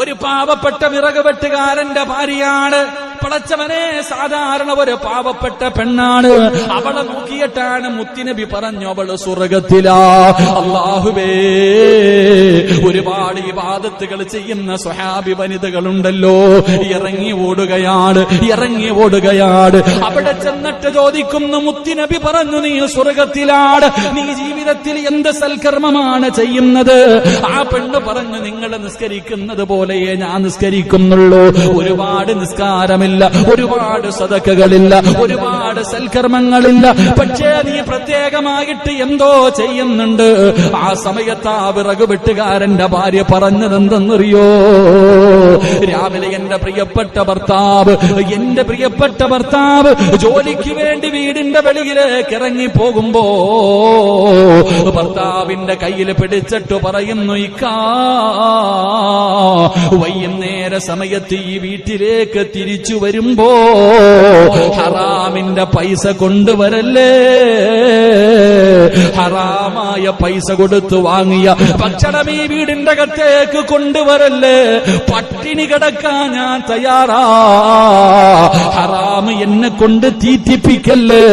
ഒരു പാവപ്പെട്ട വിറക് വെട്ടുകാരന്റെ ഭാര്യയാണ്. പടച്ചവനെ, സാധാരണ ഒരു പാവപ്പെട്ട പെണ്ണാണ്. അവളെ നോക്കിയിട്ടാണ് മുത്തുനബി പറഞ്ഞു, അവള് സ്വർഗത്തിലാ. അല്ലാഹുവേ, ഒരുപാട് ഇബാദത്തുകൾ ചെയ്യുന്ന സ്വഹാബി വനിതകളുണ്ടല്ലോ, ഇറങ്ങി ഓടുകയാണ്. അവിടെ ചെന്നിട്ട് ചോദിക്കുന്നു, മുത്തുനബി പറഞ്ഞു, നീ സ്വർഗത്തിലാണ്, നീ ജീവിതത്തിൽ എന്ത് സൽക്കർമ്മമാണ് ചെയ്യുന്നത്? ആ പെണ്ണ് പറഞ്ഞു, നിങ്ങൾ നിസ്കരിക്കുന്നത് പോലെയേ ഞാൻ നിസ്കരിക്കുന്നുള്ളൂ. ഒരുപാട് നിസ്കാരമില്ല, ഒരുപാട് സദഖകളില്ല, ഒരുപാട് സൽക്കർമ്മങ്ങളില്ല. പക്ഷേ നീ പ്രത്യേകമായിട്ട് എന്തോ ചെയ്യുന്നുണ്ട്. ആ സമയത്ത് ആ വിറക് വെട്ടുകാരന്റെ ഭാര്യ പറഞ്ഞതെന്തെന്നറിയോ? രാവിലെ എന്റെ പ്രിയപ്പെട്ട ഭർത്താവ് ജോലിക്ക് വേണ്ടി വീടിന്റെ വെളിയിലേക്ക് ഇറങ്ങി പോകുമ്പോ ഭർത്താവിന്റെ കയ്യിൽ പിടിച്ചിട്ട് പറയുന്നു, ഇക്കാ വൈകുന്നേര സമയത്ത് ഈ വീട്ടിലേക്ക് തിരിച്ചു വരുമ്പോ ഹറാമിന്റെ പൈസ കൊണ്ടുവരല്ലേ, ഹറാമായ പൈസ കൊടുത്തു വാങ്ങിയ ഭക്ഷണം ഈ വീടിന്റെ അകത്തേക്ക് കൊണ്ടുവരല്ലേ, പട്ടിണി കിടക്കാൻ ഞാൻ തയ്യാറാ, ഹറാം എന്നെ കൊണ്ട് തീറ്റിപ്പിക്കല്ലേ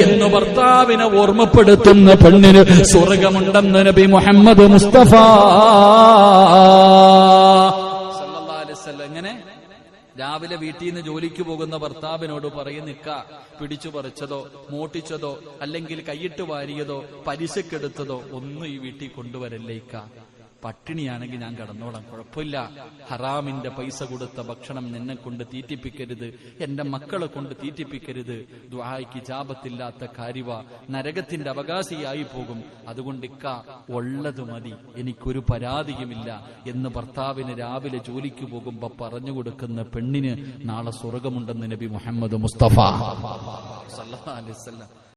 എന്ന് ഭർത്താവിനെ ഓർമ്മപ്പെടുത്തുന്ന പെണ്ണിന് സ്വർഗമുണ്ടെന്ന് നബി മുഹമ്മദ് മുസ്തഫ സല്ലല്ലാഹു അലൈഹി വസല്ലം. എങ്ങനെ രാവിലെ വീട്ടിൽ നിന്ന് ജോലിക്ക് പോകുന്ന ഭർത്താവിനോട് പറയുന്നിക്ക, പിടിച്ചു പറിച്ചതോ മോട്ടിച്ചതോ അല്ലെങ്കിൽ കൈയിട്ട് വാരിയതോ പലിശക്കെടുത്തതോ ഒന്നും ഈ വീട്ടിൽ കൊണ്ടുവരല്ലേ ഇക്ക, പട്ടിണിയാണെങ്കിൽ ഞാൻ കടന്നോളാം, കുഴപ്പമില്ല, ഹറാമിന്റെ പൈസ കൊടുത്ത ഭക്ഷണം നിന്നെ കൊണ്ട് തീറ്റിപ്പിക്കരുത്, എന്റെ മക്കളെ കൊണ്ട് തീറ്റിപ്പിക്കരുത്, ദുആയ്ക്ക് ഇജാബത്തില്ലാത്ത കാര്യവ, നരകത്തിന്റെ അവകാശിയായി പോകും, അതുകൊണ്ട് ഇക്ക ഉള്ളത് മതി, എനിക്കൊരു പരാതിയുമില്ല എന്ന് ഭർത്താവിന് രാവിലെ ജോലിക്ക് പോകുമ്പോ പറഞ്ഞു കൊടുക്കുന്ന പെണ്ണിന് നാളെ സ്വർഗമുണ്ടെന്ന് നബി മുഹമ്മദ് മുസ്തഫ സല്ലല്ലാഹു അലൈഹി വസല്ലം.